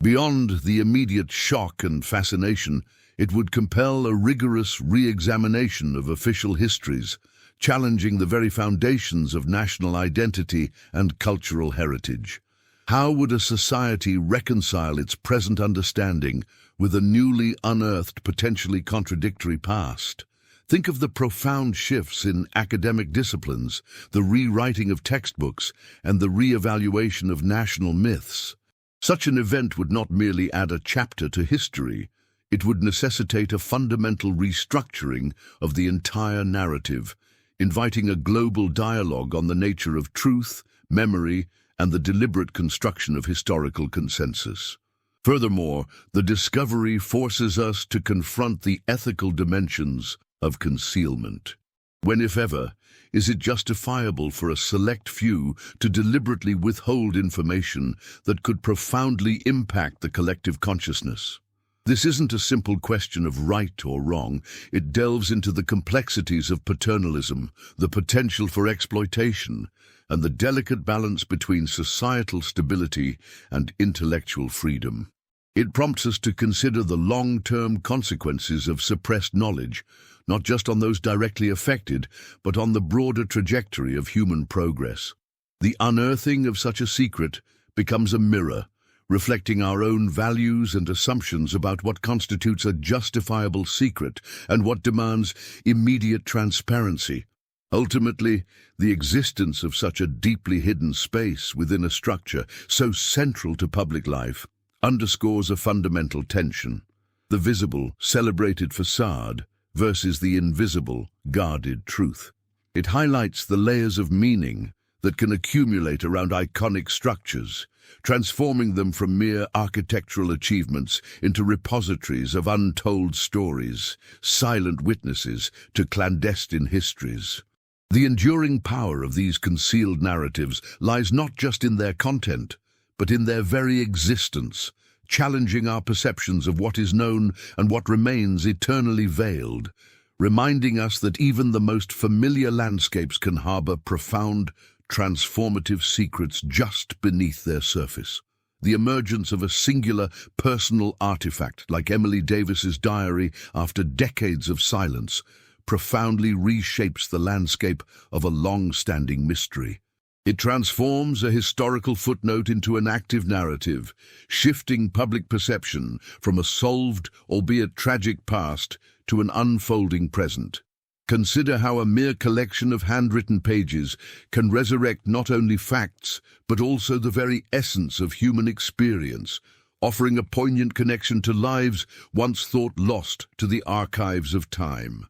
Beyond the immediate shock and fascination, it would compel a rigorous re-examination of official histories, challenging the very foundations of national identity and cultural heritage. How would a society reconcile its present understanding with a newly unearthed, potentially contradictory past? Think of the profound shifts in academic disciplines, the rewriting of textbooks, and the re-evaluation of national myths. Such an event would not merely add a chapter to history, it would necessitate a fundamental restructuring of the entire narrative, inviting a global dialogue on the nature of truth, memory, and the deliberate construction of historical consensus. Furthermore, the discovery forces us to confront the ethical dimensions of concealment. When, if ever, is it justifiable for a select few to deliberately withhold information that could profoundly impact the collective consciousness? This isn't a simple question of right or wrong. It delves into the complexities of paternalism, the potential for exploitation, and the delicate balance between societal stability and intellectual freedom. It prompts us to consider the long-term consequences of suppressed knowledge, not just on those directly affected, but on the broader trajectory of human progress. The unearthing of such a secret becomes a mirror, reflecting our own values and assumptions about what constitutes a justifiable secret and what demands immediate transparency. Ultimately, the existence of such a deeply hidden space within a structure so central to public life underscores a fundamental tension: the visible, celebrated facade versus the invisible, guarded truth. It highlights the layers of meaning that can accumulate around iconic structures, transforming them from mere architectural achievements into repositories of untold stories, silent witnesses to clandestine histories. The enduring power of these concealed narratives lies not just in their content, but in their very existence, challenging our perceptions of what is known and what remains eternally veiled, reminding us that even the most familiar landscapes can harbor profound, transformative secrets just beneath their surface. The emergence of a singular personal artifact like Emily Davis's diary after decades of silence profoundly reshapes the landscape of a long-standing mystery. It transforms a historical footnote into an active narrative, shifting public perception from a solved, albeit tragic past to an unfolding present. Consider how a mere collection of handwritten pages can resurrect not only facts, but also the very essence of human experience, offering a poignant connection to lives once thought lost to the archives of time.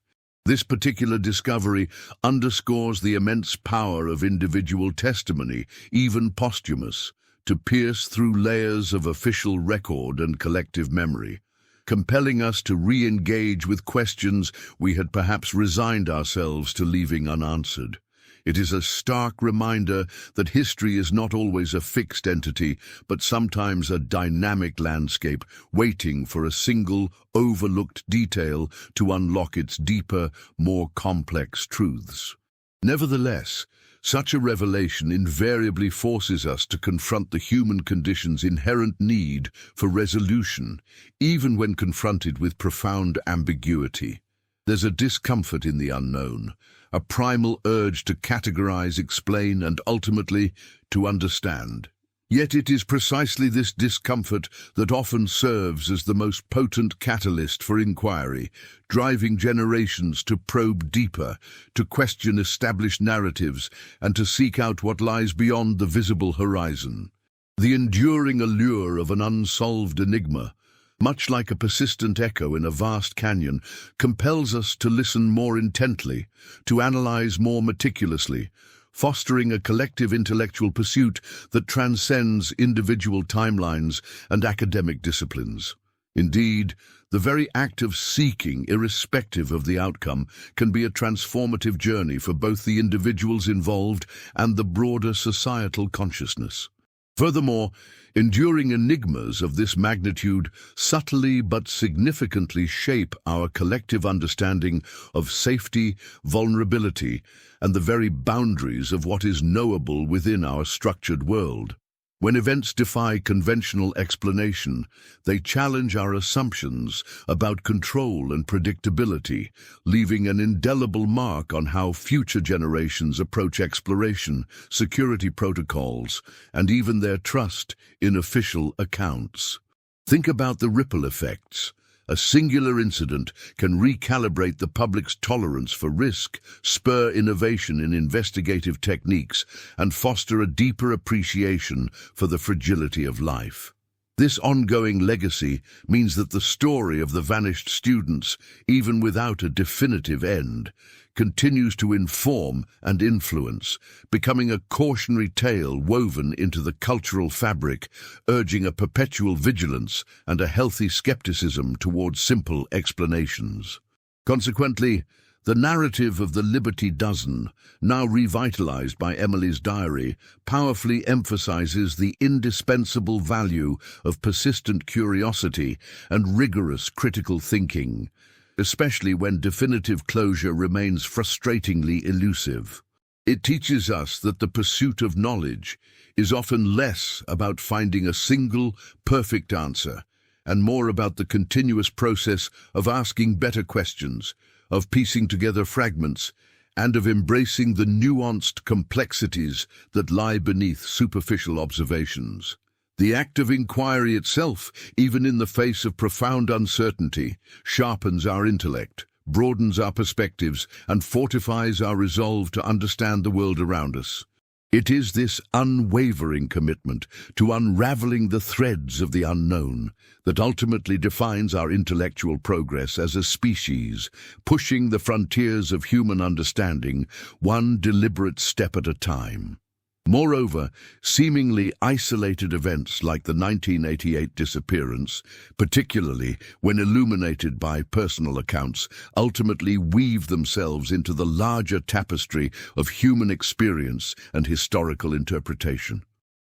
This particular discovery underscores the immense power of individual testimony, even posthumous, to pierce through layers of official record and collective memory, compelling us to re-engage with questions we had perhaps resigned ourselves to leaving unanswered. It is a stark reminder that history is not always a fixed entity, but sometimes a dynamic landscape, waiting for a single, overlooked detail to unlock its deeper, more complex truths. Nevertheless, such a revelation invariably forces us to confront the human condition's inherent need for resolution, even when confronted with profound ambiguity. There's a discomfort in the unknown, a primal urge to categorize, explain, and ultimately to understand. Yet it is precisely this discomfort that often serves as the most potent catalyst for inquiry, driving generations to probe deeper, to question established narratives, and to seek out what lies beyond the visible horizon. The enduring allure of an unsolved enigma, much like a persistent echo in a vast canyon, compels us to listen more intently, to analyze more meticulously, fostering a collective intellectual pursuit that transcends individual timelines and academic disciplines. Indeed, the very act of seeking, irrespective of the outcome, can be a transformative journey for both the individuals involved and the broader societal consciousness. Furthermore, enduring enigmas of this magnitude subtly but significantly shape our collective understanding of safety, vulnerability, and the very boundaries of what is knowable within our structured world. When events defy conventional explanation, they challenge our assumptions about control and predictability, leaving an indelible mark on how future generations approach exploration, security protocols, and even their trust in official accounts. Think about the ripple effects. A singular incident can recalibrate the public's tolerance for risk, spur innovation in investigative techniques, and foster a deeper appreciation for the fragility of life. This ongoing legacy means that the story of the vanished students, even without a definitive end, continues to inform and influence, becoming a cautionary tale woven into the cultural fabric, urging a perpetual vigilance and a healthy skepticism towards simple explanations. Consequently, the narrative of the Liberty Dozen, now revitalized by Emily's diary, powerfully emphasizes the indispensable value of persistent curiosity and rigorous critical thinking, especially when definitive closure remains frustratingly elusive. It teaches us that the pursuit of knowledge is often less about finding a single, perfect answer, and more about the continuous process of asking better questions, of piecing together fragments, and of embracing the nuanced complexities that lie beneath superficial observations. The act of inquiry itself, even in the face of profound uncertainty, sharpens our intellect, broadens our perspectives, and fortifies our resolve to understand the world around us. It is this unwavering commitment to unraveling the threads of the unknown that ultimately defines our intellectual progress as a species, pushing the frontiers of human understanding one deliberate step at a time. Moreover, seemingly isolated events like the 1988 disappearance, particularly when illuminated by personal accounts, ultimately weave themselves into the larger tapestry of human experience and historical interpretation.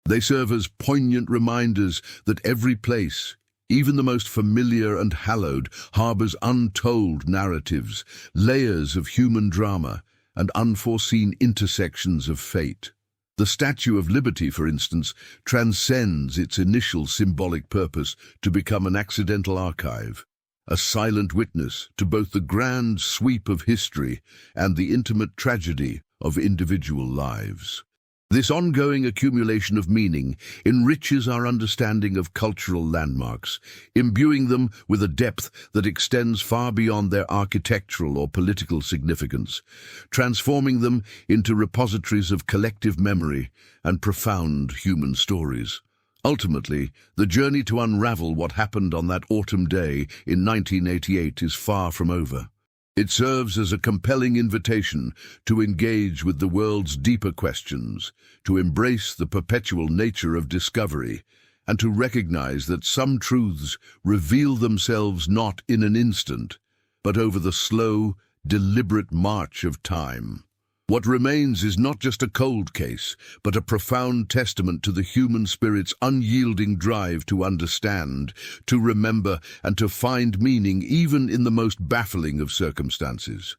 They serve as poignant reminders that every place, even the most familiar and hallowed, harbors untold narratives, layers of human drama, and unforeseen intersections of fate. The Statue of Liberty, for instance, transcends its initial symbolic purpose to become an accidental archive, a silent witness to both the grand sweep of history and the intimate tragedy of individual lives. This ongoing accumulation of meaning enriches our understanding of cultural landmarks, imbuing them with a depth that extends far beyond their architectural or political significance, transforming them into repositories of collective memory and profound human stories. Ultimately, the journey to unravel what happened on that autumn day in 1988 is far from over. It serves as a compelling invitation to engage with the world's deeper questions, to embrace the perpetual nature of discovery, and to recognize that some truths reveal themselves not in an instant, but over the slow, deliberate march of time. What remains is not just a cold case, but a profound testament to the human spirit's unyielding drive to understand, to remember, and to find meaning even in the most baffling of circumstances.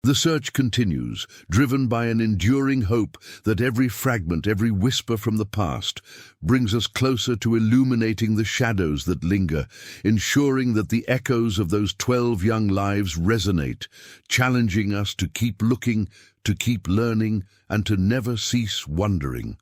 The search continues, driven by an enduring hope that every fragment, every whisper from the past, brings us closer to illuminating the shadows that linger, ensuring that the echoes of those 12 young lives resonate, challenging us to keep looking, to keep learning, and to never cease wondering.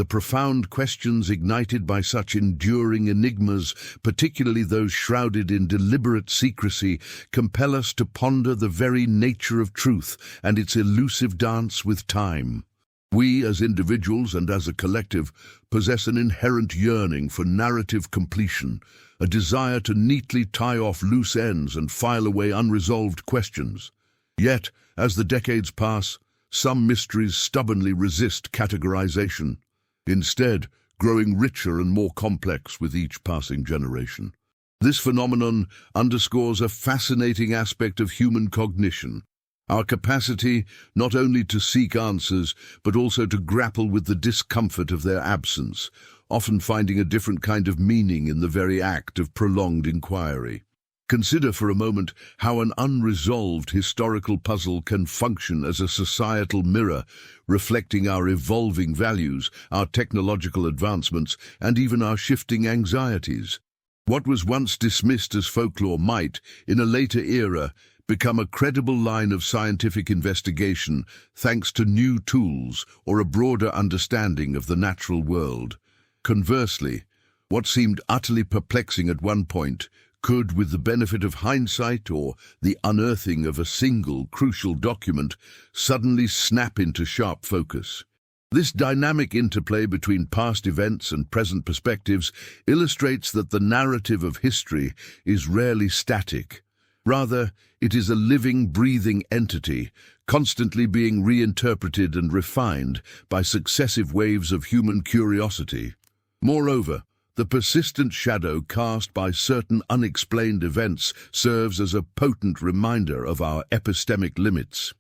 The profound questions ignited by such enduring enigmas, particularly those shrouded in deliberate secrecy, compel us to ponder the very nature of truth and its elusive dance with time. We, as individuals and as a collective, possess an inherent yearning for narrative completion, a desire to neatly tie off loose ends and file away unresolved questions. Yet, as the decades pass, some mysteries stubbornly resist categorization, instead growing richer and more complex with each passing generation. This phenomenon underscores a fascinating aspect of human cognition, our capacity not only to seek answers, but also to grapple with the discomfort of their absence, often finding a different kind of meaning in the very act of prolonged inquiry. Consider for a moment how an unresolved historical puzzle can function as a societal mirror, reflecting our evolving values, our technological advancements, and even our shifting anxieties. What was once dismissed as folklore might, in a later era, become a credible line of scientific investigation thanks to new tools or a broader understanding of the natural world. Conversely, what seemed utterly perplexing at one point could, with the benefit of hindsight or the unearthing of a single crucial document, suddenly snap into sharp focus. This dynamic interplay between past events and present perspectives illustrates that the narrative of history is rarely static. Rather, it is a living, breathing entity, constantly being reinterpreted and refined by successive waves of human curiosity. Moreover, the persistent shadow cast by certain unexplained events serves as a potent reminder of our epistemic limits.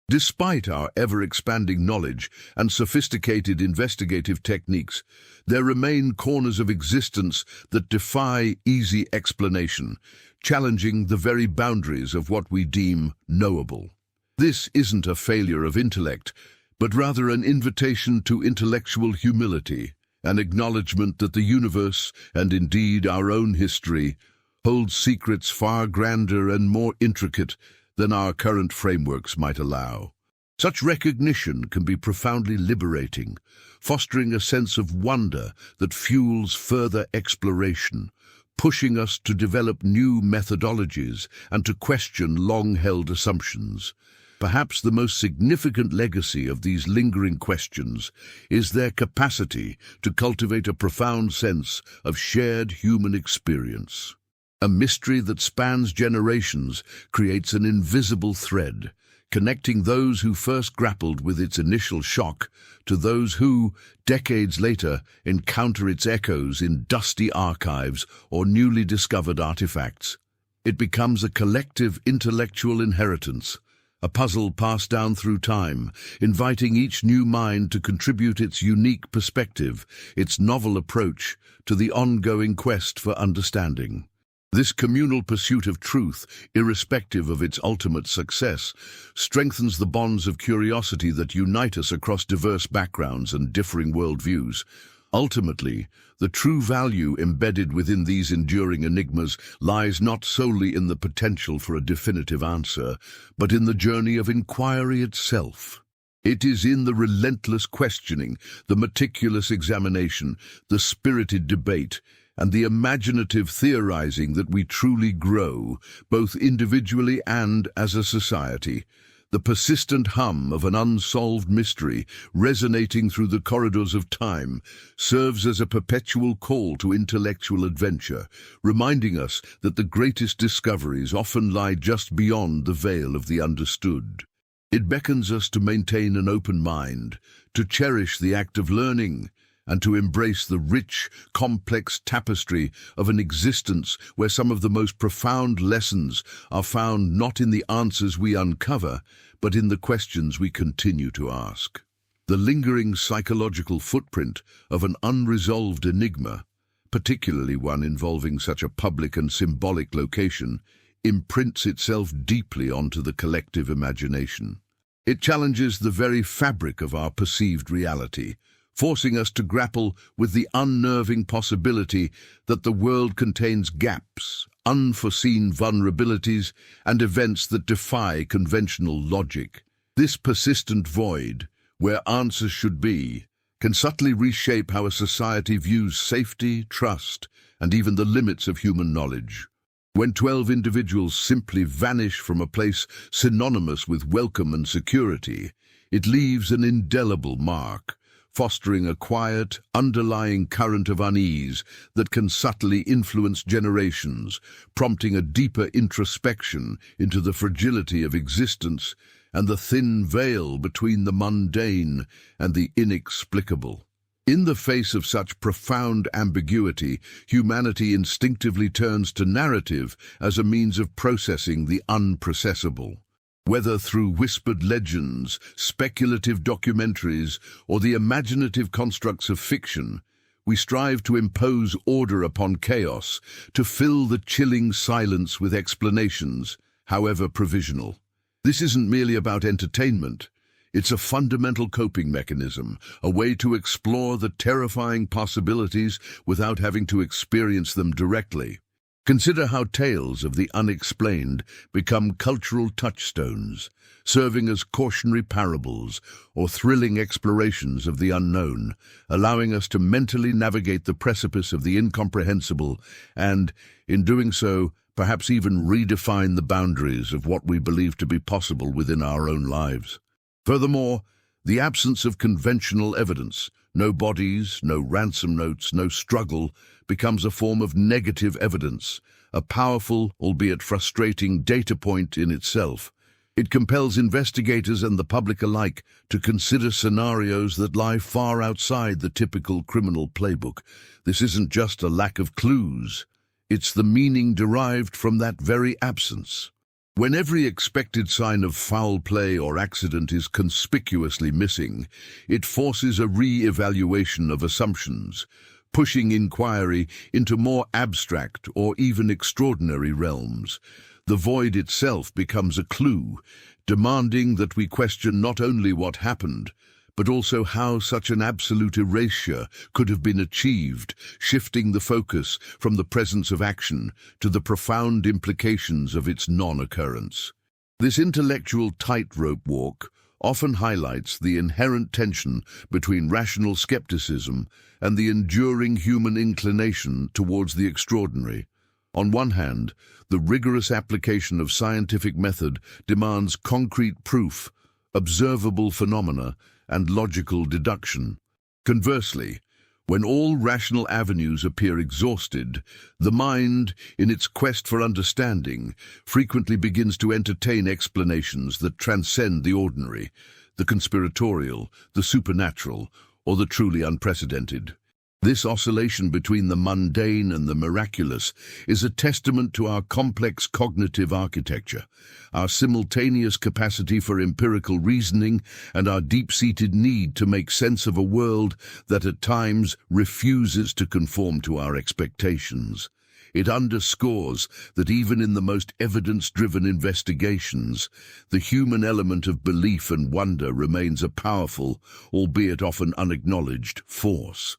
Despite our ever-expanding knowledge and sophisticated investigative techniques, there remain corners of existence that defy easy explanation, challenging the very boundaries of what we deem knowable. This isn't a failure of intellect, but rather an invitation to intellectual humility, an acknowledgement that the universe, and indeed our own history, holds secrets far grander and more intricate than our current frameworks might allow. Such recognition can be profoundly liberating, fostering a sense of wonder that fuels further exploration, pushing us to develop new methodologies and to question long-held assumptions. Perhaps the most significant legacy of these lingering questions is their capacity to cultivate a profound sense of shared human experience. A mystery that spans generations creates an invisible thread, connecting those who first grappled with its initial shock to those who, decades later, encounter its echoes in dusty archives or newly discovered artifacts. It becomes a collective intellectual inheritance, a puzzle passed down through time, inviting each new mind to contribute its unique perspective, its novel approach to the ongoing quest for understanding. This communal pursuit of truth, irrespective of its ultimate success, strengthens the bonds of curiosity that unite us across diverse backgrounds and differing worldviews. Ultimately, the true value embedded within these enduring enigmas lies not solely in the potential for a definitive answer, but in the journey of inquiry itself. It is in the relentless questioning, the meticulous examination, the spirited debate, and the imaginative theorizing that we truly grow, both individually and as a society. The persistent hum of an unsolved mystery, resonating through the corridors of time, serves as a perpetual call to intellectual adventure, reminding us that the greatest discoveries often lie just beyond the veil of the understood. It beckons us to maintain an open mind, to cherish the act of learning, and to embrace the rich, complex tapestry of an existence where some of the most profound lessons are found not in the answers we uncover, but in the questions we continue to ask. The lingering psychological footprint of an unresolved enigma, particularly one involving such a public and symbolic location, imprints itself deeply onto the collective imagination. It challenges the very fabric of our perceived reality, forcing us to grapple with the unnerving possibility that the world contains gaps, unforeseen vulnerabilities, and events that defy conventional logic. This persistent void, where answers should be, can subtly reshape how a society views safety, trust, and even the limits of human knowledge. When 12 individuals simply vanish from a place synonymous with welcome and security, it leaves an indelible mark, fostering a quiet, underlying current of unease that can subtly influence generations, prompting a deeper introspection into the fragility of existence and the thin veil between the mundane and the inexplicable. In the face of such profound ambiguity, humanity instinctively turns to narrative as a means of processing the unprocessable. Whether through whispered legends, speculative documentaries, or the imaginative constructs of fiction, we strive to impose order upon chaos, to fill the chilling silence with explanations, however provisional. This isn't merely about entertainment. It's a fundamental coping mechanism, a way to explore the terrifying possibilities without having to experience them directly. Consider how tales of the unexplained become cultural touchstones, serving as cautionary parables or thrilling explorations of the unknown, allowing us to mentally navigate the precipice of the incomprehensible and, in doing so, perhaps even redefine the boundaries of what we believe to be possible within our own lives. Furthermore, the absence of conventional evidence, no bodies, no ransom notes, no struggle, becomes a form of negative evidence, a powerful, albeit frustrating, data point in itself. It compels investigators and the public alike to consider scenarios that lie far outside the typical criminal playbook. This isn't just a lack of clues, it's the meaning derived from that very absence. When every expected sign of foul play or accident is conspicuously missing, it forces a re-evaluation of assumptions, pushing inquiry into more abstract or even extraordinary realms. The void itself becomes a clue, demanding that we question not only what happened, but also how such an absolute erasure could have been achieved, shifting the focus from the presence of action to the profound implications of its non-occurrence. This intellectual tightrope walk often highlights the inherent tension between rational skepticism and the enduring human inclination towards the extraordinary. On one hand, the rigorous application of scientific method demands concrete proof, observable phenomena, and logical deduction. Conversely, when all rational avenues appear exhausted, the mind, in its quest for understanding, frequently begins to entertain explanations that transcend the ordinary, the conspiratorial, the supernatural, or the truly unprecedented. This oscillation between the mundane and the miraculous is a testament to our complex cognitive architecture, our simultaneous capacity for empirical reasoning, and our deep-seated need to make sense of a world that at times refuses to conform to our expectations. It underscores that even in the most evidence-driven investigations, the human element of belief and wonder remains a powerful, albeit often unacknowledged, force.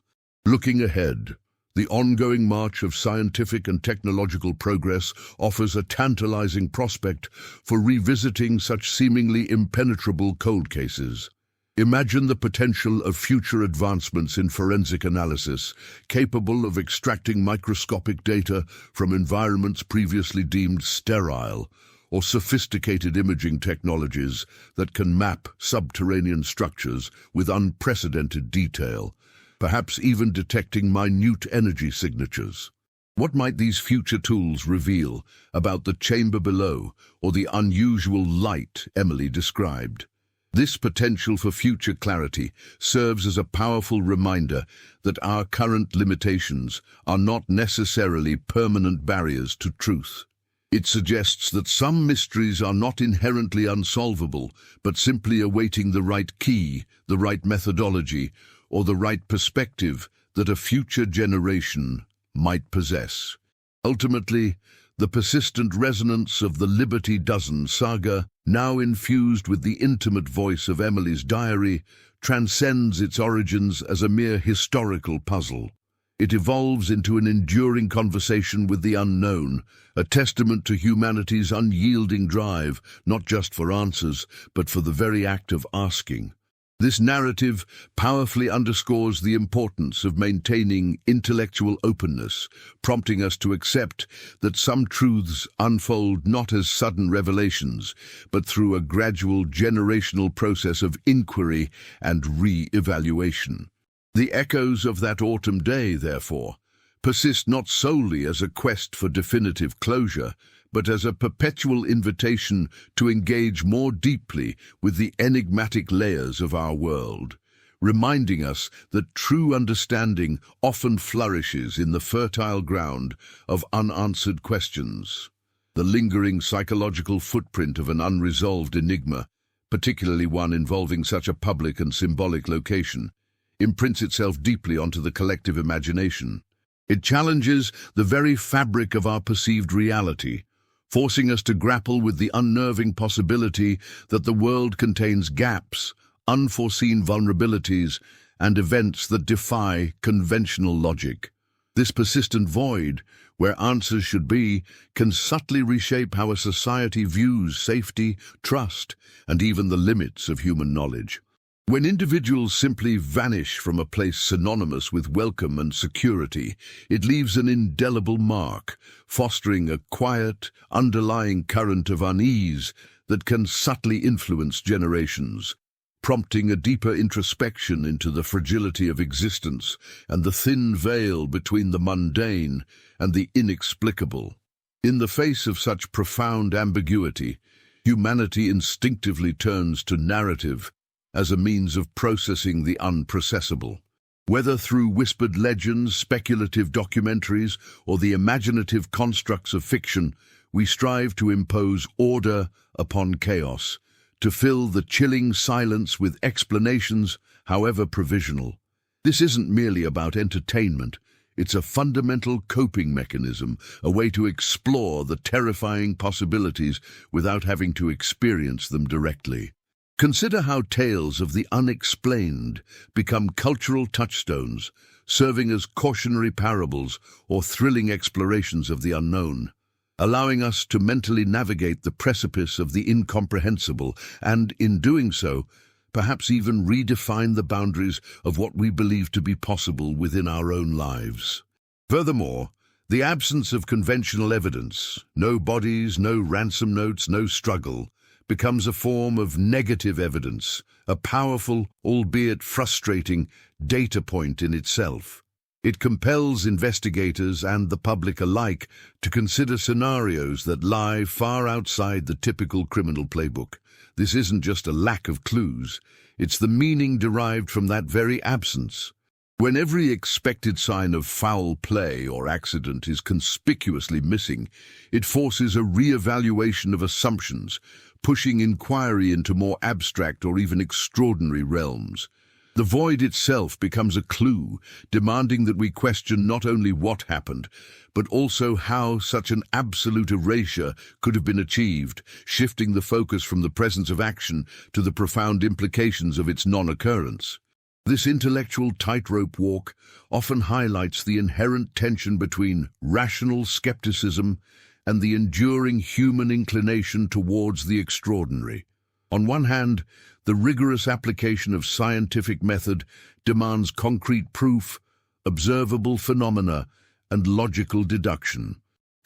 Looking ahead, the ongoing march of scientific and technological progress offers a tantalizing prospect for revisiting such seemingly impenetrable cold cases. Imagine the potential of future advancements in forensic analysis, capable of extracting microscopic data from environments previously deemed sterile, or sophisticated imaging technologies that can map subterranean structures with unprecedented detail, perhaps even detecting minute energy signatures. What might these future tools reveal about the chamber below or the unusual light Emily described? This potential for future clarity serves as a powerful reminder that our current limitations are not necessarily permanent barriers to truth. It suggests that some mysteries are not inherently unsolvable, but simply awaiting the right key, the right methodology, or the right perspective that a future generation might possess. Ultimately, The persistent resonance of the Liberty Dozen saga, now infused with the intimate voice of Emily's diary, transcends its origins as a mere historical puzzle. It evolves into an enduring conversation with the unknown, a testament to humanity's unyielding drive, not just for answers, but for the very act of asking. This narrative powerfully underscores the importance of maintaining intellectual openness, prompting us to accept that some truths unfold not as sudden revelations, but through a gradual generational process of inquiry and re-evaluation. The echoes of that autumn day, therefore, persist not solely as a quest for definitive closure, but as a perpetual invitation to engage more deeply with the enigmatic layers of our world, reminding us that true understanding often flourishes in the fertile ground of unanswered questions. The lingering psychological footprint of an unresolved enigma, particularly one involving such a public and symbolic location, imprints itself deeply onto the collective imagination. It challenges the very fabric of our perceived reality, forcing us to grapple with the unnerving possibility that the world contains gaps, unforeseen vulnerabilities, and events that defy conventional logic. This persistent void, where answers should be, can subtly reshape how a society views safety, trust, and even the limits of human knowledge. When individuals simply vanish from a place synonymous with welcome and security, it leaves an indelible mark, fostering a quiet, underlying current of unease that can subtly influence generations, prompting a deeper introspection into the fragility of existence and the thin veil between the mundane and the inexplicable. In the face of such profound ambiguity, humanity instinctively turns to narrative as a means of processing the unprocessable. Whether through whispered legends, speculative documentaries, or the imaginative constructs of fiction, we strive to impose order upon chaos, to fill the chilling silence with explanations, however provisional. This isn't merely about entertainment. It's a fundamental coping mechanism, a way to explore the terrifying possibilities without having to experience them directly. Consider how tales of the unexplained become cultural touchstones, serving as cautionary parables or thrilling explorations of the unknown, allowing us to mentally navigate the precipice of the incomprehensible and, in doing so, perhaps even redefine the boundaries of what we believe to be possible within our own lives. Furthermore, the absence of conventional evidence, no bodies, no ransom notes, no struggle, becomes a form of negative evidence, a powerful, albeit frustrating, data point in itself. It compels investigators and the public alike to consider scenarios that lie far outside the typical criminal playbook. This isn't just a lack of clues, it's the meaning derived from that very absence. When every expected sign of foul play or accident is conspicuously missing, it forces a re-evaluation of assumptions, pushing inquiry into more abstract or even extraordinary realms. The void itself becomes a clue, demanding that we question not only what happened, but also how such an absolute erasure could have been achieved, shifting the focus from the presence of action to the profound implications of its non-occurrence. This intellectual tightrope walk often highlights the inherent tension between rational skepticism and the enduring human inclination towards the extraordinary. On one hand, the rigorous application of scientific method demands concrete proof, observable phenomena, and logical deduction.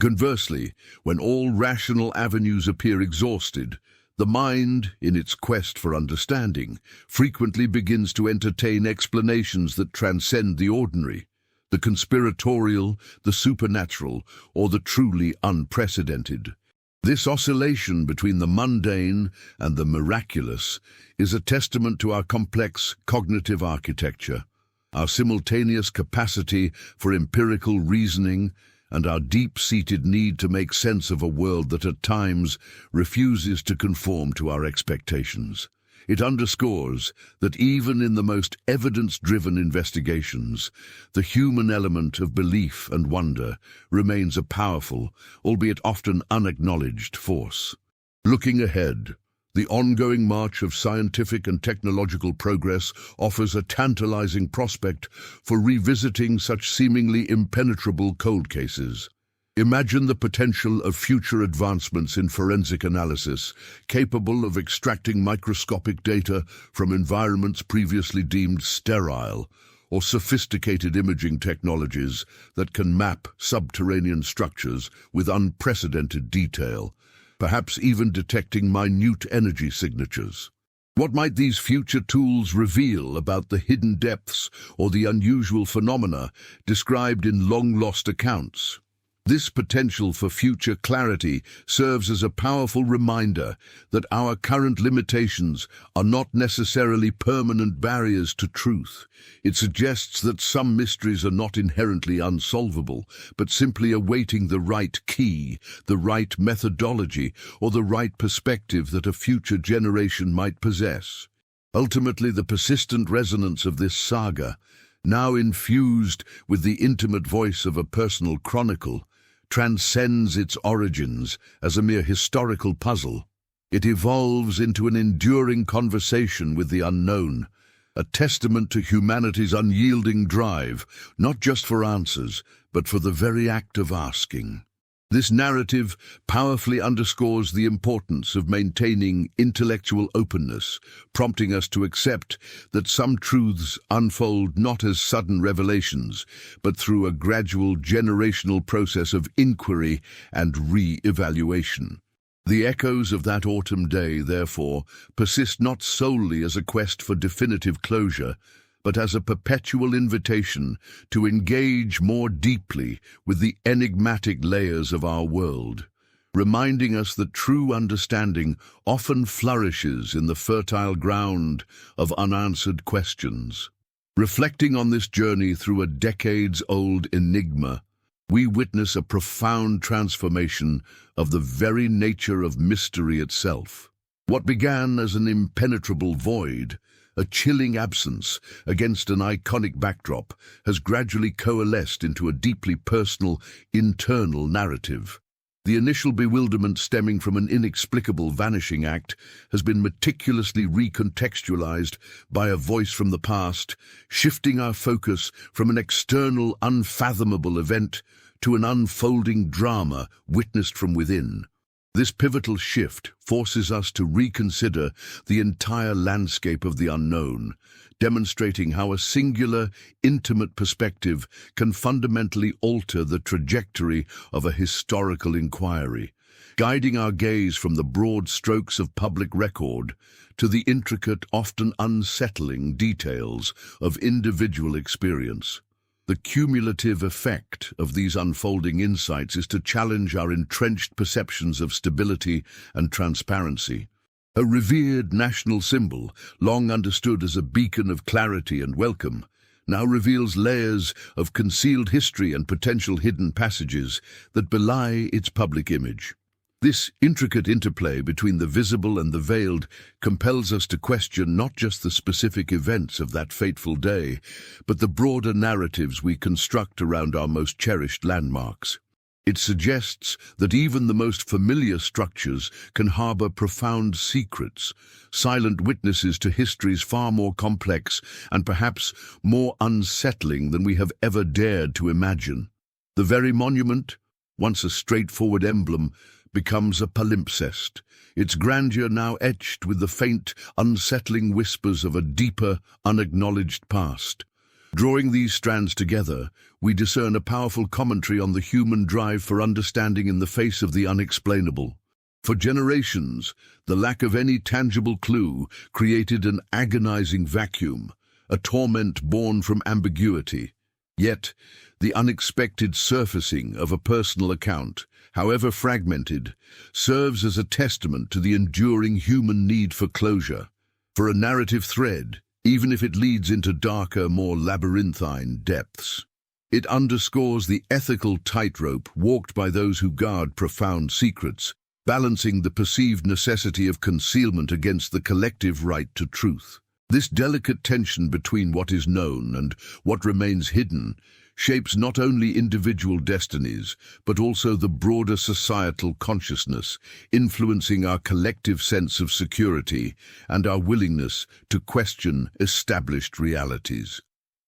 Conversely, when all rational avenues appear exhausted, the mind, in its quest for understanding, frequently begins to entertain explanations that transcend the ordinary, the conspiratorial, the supernatural, or the truly unprecedented. This oscillation between the mundane and the miraculous is a testament to our complex cognitive architecture, our simultaneous capacity for empirical reasoning, and our deep-seated need to make sense of a world that at times refuses to conform to our expectations. It underscores that even in the most evidence-driven investigations, the human element of belief and wonder remains a powerful, albeit often unacknowledged, force. Looking ahead, the ongoing march of scientific and technological progress offers a tantalizing prospect for revisiting such seemingly impenetrable cold cases. Imagine the potential of future advancements in forensic analysis, capable of extracting microscopic data from environments previously deemed sterile, or sophisticated imaging technologies that can map subterranean structures with unprecedented detail, perhaps even detecting minute energy signatures. What might these future tools reveal about the hidden depths or the unusual phenomena described in long-lost accounts? This potential for future clarity serves as a powerful reminder that our current limitations are not necessarily permanent barriers to truth. It suggests that some mysteries are not inherently unsolvable, but simply awaiting the right key, the right methodology, or the right perspective that a future generation might possess. Ultimately, the persistent resonance of this saga, now infused with the intimate voice of a personal chronicle, transcends its origins as a mere historical puzzle. It evolves into an enduring conversation with the unknown, a testament to humanity's unyielding drive, not just for answers, but for the very act of asking. This narrative powerfully underscores the importance of maintaining intellectual openness, prompting us to accept that some truths unfold not as sudden revelations, but through a gradual generational process of inquiry and re-evaluation. The echoes of that autumn day, therefore, persist not solely as a quest for definitive closure, but as a perpetual invitation to engage more deeply with the enigmatic layers of our world, reminding us that true understanding often flourishes in the fertile ground of unanswered questions. Reflecting on this journey through a decades-old enigma, we witness a profound transformation of the very nature of mystery itself. What began as an impenetrable void, a chilling absence against an iconic backdrop, has gradually coalesced into a deeply personal, internal narrative. The initial bewilderment stemming from an inexplicable vanishing act has been meticulously recontextualized by a voice from the past, shifting our focus from an external, unfathomable event to an unfolding drama witnessed from within. This pivotal shift forces us to reconsider the entire landscape of the unknown, demonstrating how a singular, intimate perspective can fundamentally alter the trajectory of a historical inquiry, guiding our gaze from the broad strokes of public record to the intricate, often unsettling details of individual experience. The cumulative effect of these unfolding insights is to challenge our entrenched perceptions of stability and transparency. A revered national symbol, long understood as a beacon of clarity and welcome, now reveals layers of concealed history and potential hidden passages that belie its public image. This intricate interplay between the visible and the veiled compels us to question not just the specific events of that fateful day, but the broader narratives we construct around our most cherished landmarks. It suggests that even the most familiar structures can harbor profound secrets, silent witnesses to histories far more complex and perhaps more unsettling than we have ever dared to imagine. The very monument, once a straightforward emblem, becomes a palimpsest, its grandeur now etched with the faint, unsettling whispers of a deeper, unacknowledged past. Drawing these strands together, we discern a powerful commentary on the human drive for understanding in the face of the unexplainable. For generations, the lack of any tangible clue created an agonizing vacuum, a torment born from ambiguity. Yet, the unexpected surfacing of a personal account, however fragmented, serves as a testament to the enduring human need for closure, for a narrative thread, even if it leads into darker, more labyrinthine depths. It underscores the ethical tightrope walked by those who guard profound secrets, balancing the perceived necessity of concealment against the collective right to truth. This delicate tension between what is known and what remains hidden shapes not only individual destinies, but also the broader societal consciousness, influencing our collective sense of security and our willingness to question established realities.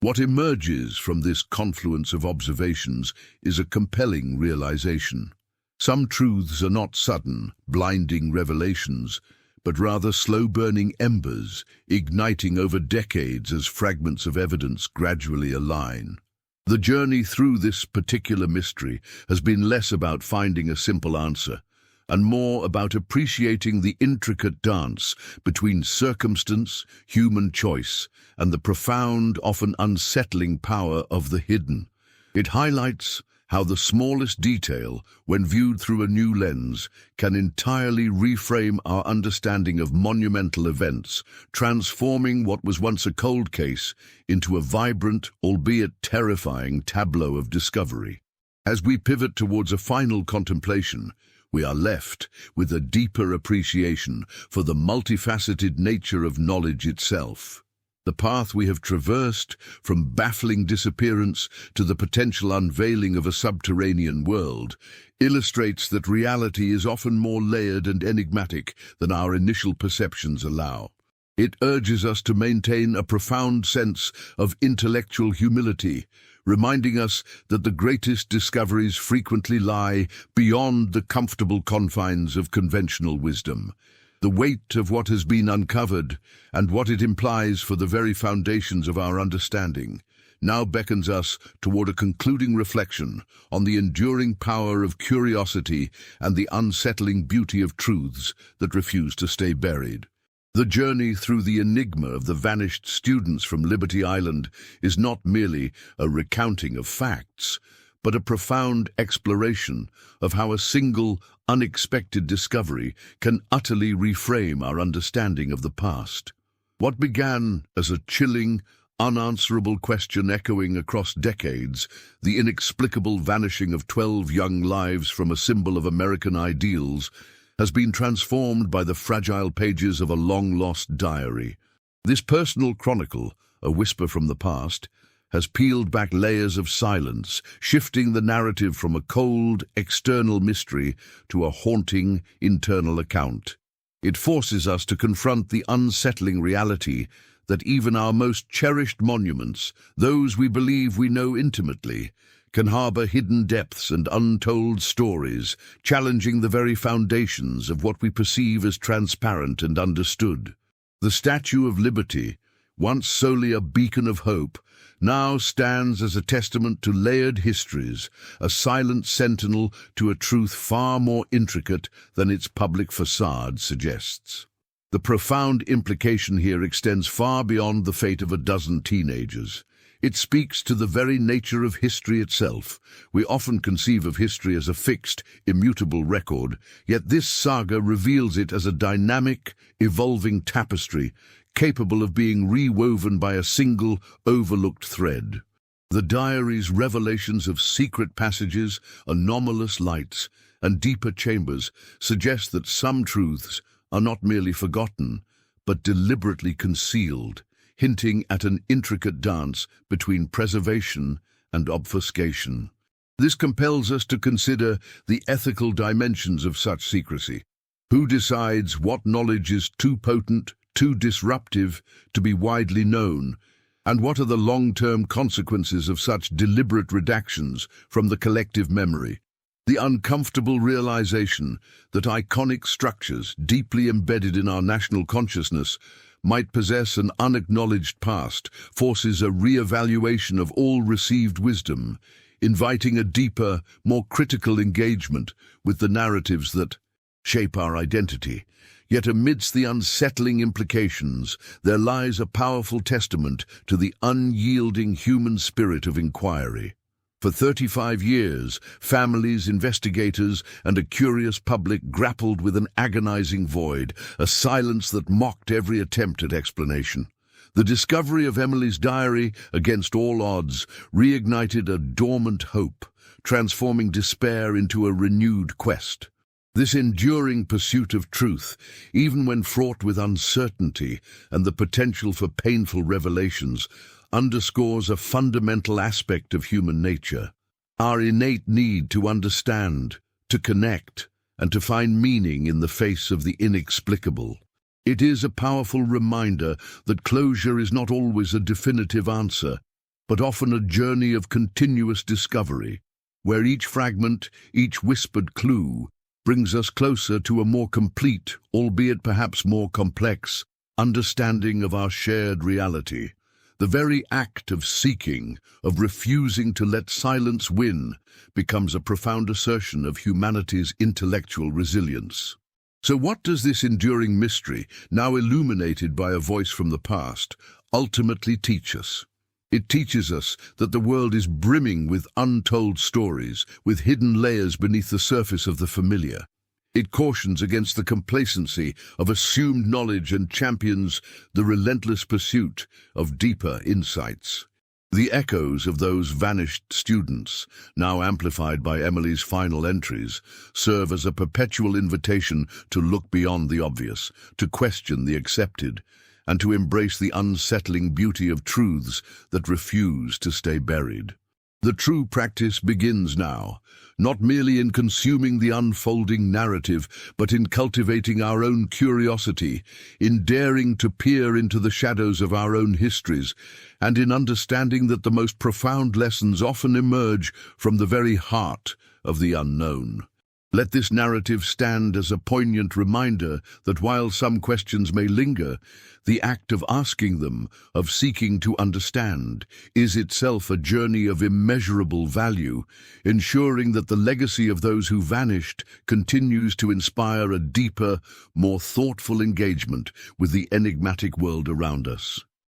What emerges from this confluence of observations is a compelling realization. Some truths are not sudden, blinding revelations, but rather slow-burning embers, igniting over decades as fragments of evidence gradually align. The journey through this particular mystery has been less about finding a simple answer, and more about appreciating the intricate dance between circumstance, human choice, and the profound, often unsettling power of the hidden. It highlights how the smallest detail, when viewed through a new lens, can entirely reframe our understanding of monumental events, transforming what was once a cold case into a vibrant, albeit terrifying, tableau of discovery. As we pivot towards a final contemplation, we are left with a deeper appreciation for the multifaceted nature of knowledge itself. The path we have traversed, from baffling disappearance to the potential unveiling of a subterranean world, illustrates that reality is often more layered and enigmatic than our initial perceptions allow. It urges us to maintain a profound sense of intellectual humility, reminding us that the greatest discoveries frequently lie beyond the comfortable confines of conventional wisdom. The weight of what has been uncovered, and what it implies for the very foundations of our understanding, now beckons us toward a concluding reflection on the enduring power of curiosity and the unsettling beauty of truths that refuse to stay buried. The journey through the enigma of the vanished students from Liberty Island is not merely a recounting of facts, but a profound exploration of how a single, unexpected discovery can utterly reframe our understanding of the past. What began as a chilling, unanswerable question echoing across decades, the inexplicable vanishing of 12 young lives from a symbol of American ideals, has been transformed by the fragile pages of a long-lost diary. This personal chronicle, a whisper from the past, has peeled back layers of silence, shifting the narrative from a cold, external mystery to a haunting, internal account. It forces us to confront the unsettling reality that even our most cherished monuments, those we believe we know intimately, can harbor hidden depths and untold stories, challenging the very foundations of what we perceive as transparent and understood. The Statue of Liberty, once solely a beacon of hope, now stands as a testament to layered histories, a silent sentinel to a truth far more intricate than its public facade suggests. The profound implication here extends far beyond the fate of a dozen teenagers. It speaks to the very nature of history itself. We often conceive of history as a fixed, immutable record, yet this saga reveals it as a dynamic, evolving tapestry, capable of being rewoven by a single, overlooked thread. The diary's revelations of secret passages, anomalous lights, and deeper chambers suggest that some truths are not merely forgotten, but deliberately concealed, hinting at an intricate dance between preservation and obfuscation. This compels us to consider the ethical dimensions of such secrecy. Who decides what knowledge is too potent, too disruptive to be widely known, and what are the long-term consequences of such deliberate redactions from the collective memory? The uncomfortable realization that iconic structures deeply embedded in our national consciousness might possess an unacknowledged past forces a re-evaluation of all received wisdom, inviting a deeper, more critical engagement with the narratives that shape our identity. Yet amidst the unsettling implications, there lies a powerful testament to the unyielding human spirit of inquiry. For 35 years, families, investigators, and a curious public grappled with an agonizing void, a silence that mocked every attempt at explanation. The discovery of Emily's diary, against all odds, reignited a dormant hope, transforming despair into a renewed quest. This enduring pursuit of truth, even when fraught with uncertainty and the potential for painful revelations, underscores a fundamental aspect of human nature: our innate need to understand, to connect, and to find meaning in the face of the inexplicable. It is a powerful reminder that closure is not always a definitive answer, but often a journey of continuous discovery, where each fragment, each whispered clue, brings us closer to a more complete, albeit perhaps more complex, understanding of our shared reality. The very act of seeking, of refusing to let silence win, becomes a profound assertion of humanity's intellectual resilience. So what does this enduring mystery, now illuminated by a voice from the past, ultimately teach us? It teaches us that the world is brimming with untold stories, with hidden layers beneath the surface of the familiar. It cautions against the complacency of assumed knowledge and champions the relentless pursuit of deeper insights. The echoes of those vanished students, now amplified by Emily's final entries, serve as a perpetual invitation to look beyond the obvious, to question the accepted, and to embrace the unsettling beauty of truths that refuse to stay buried. The true practice begins now, not merely in consuming the unfolding narrative, but in cultivating our own curiosity, in daring to peer into the shadows of our own histories, and in understanding that the most profound lessons often emerge from the very heart of the unknown. Let this narrative stand as a poignant reminder that while some questions may linger, the act of asking them, of seeking to understand, is itself a journey of immeasurable value, ensuring that the legacy of those who vanished continues to inspire a deeper, more thoughtful engagement with the enigmatic world around us.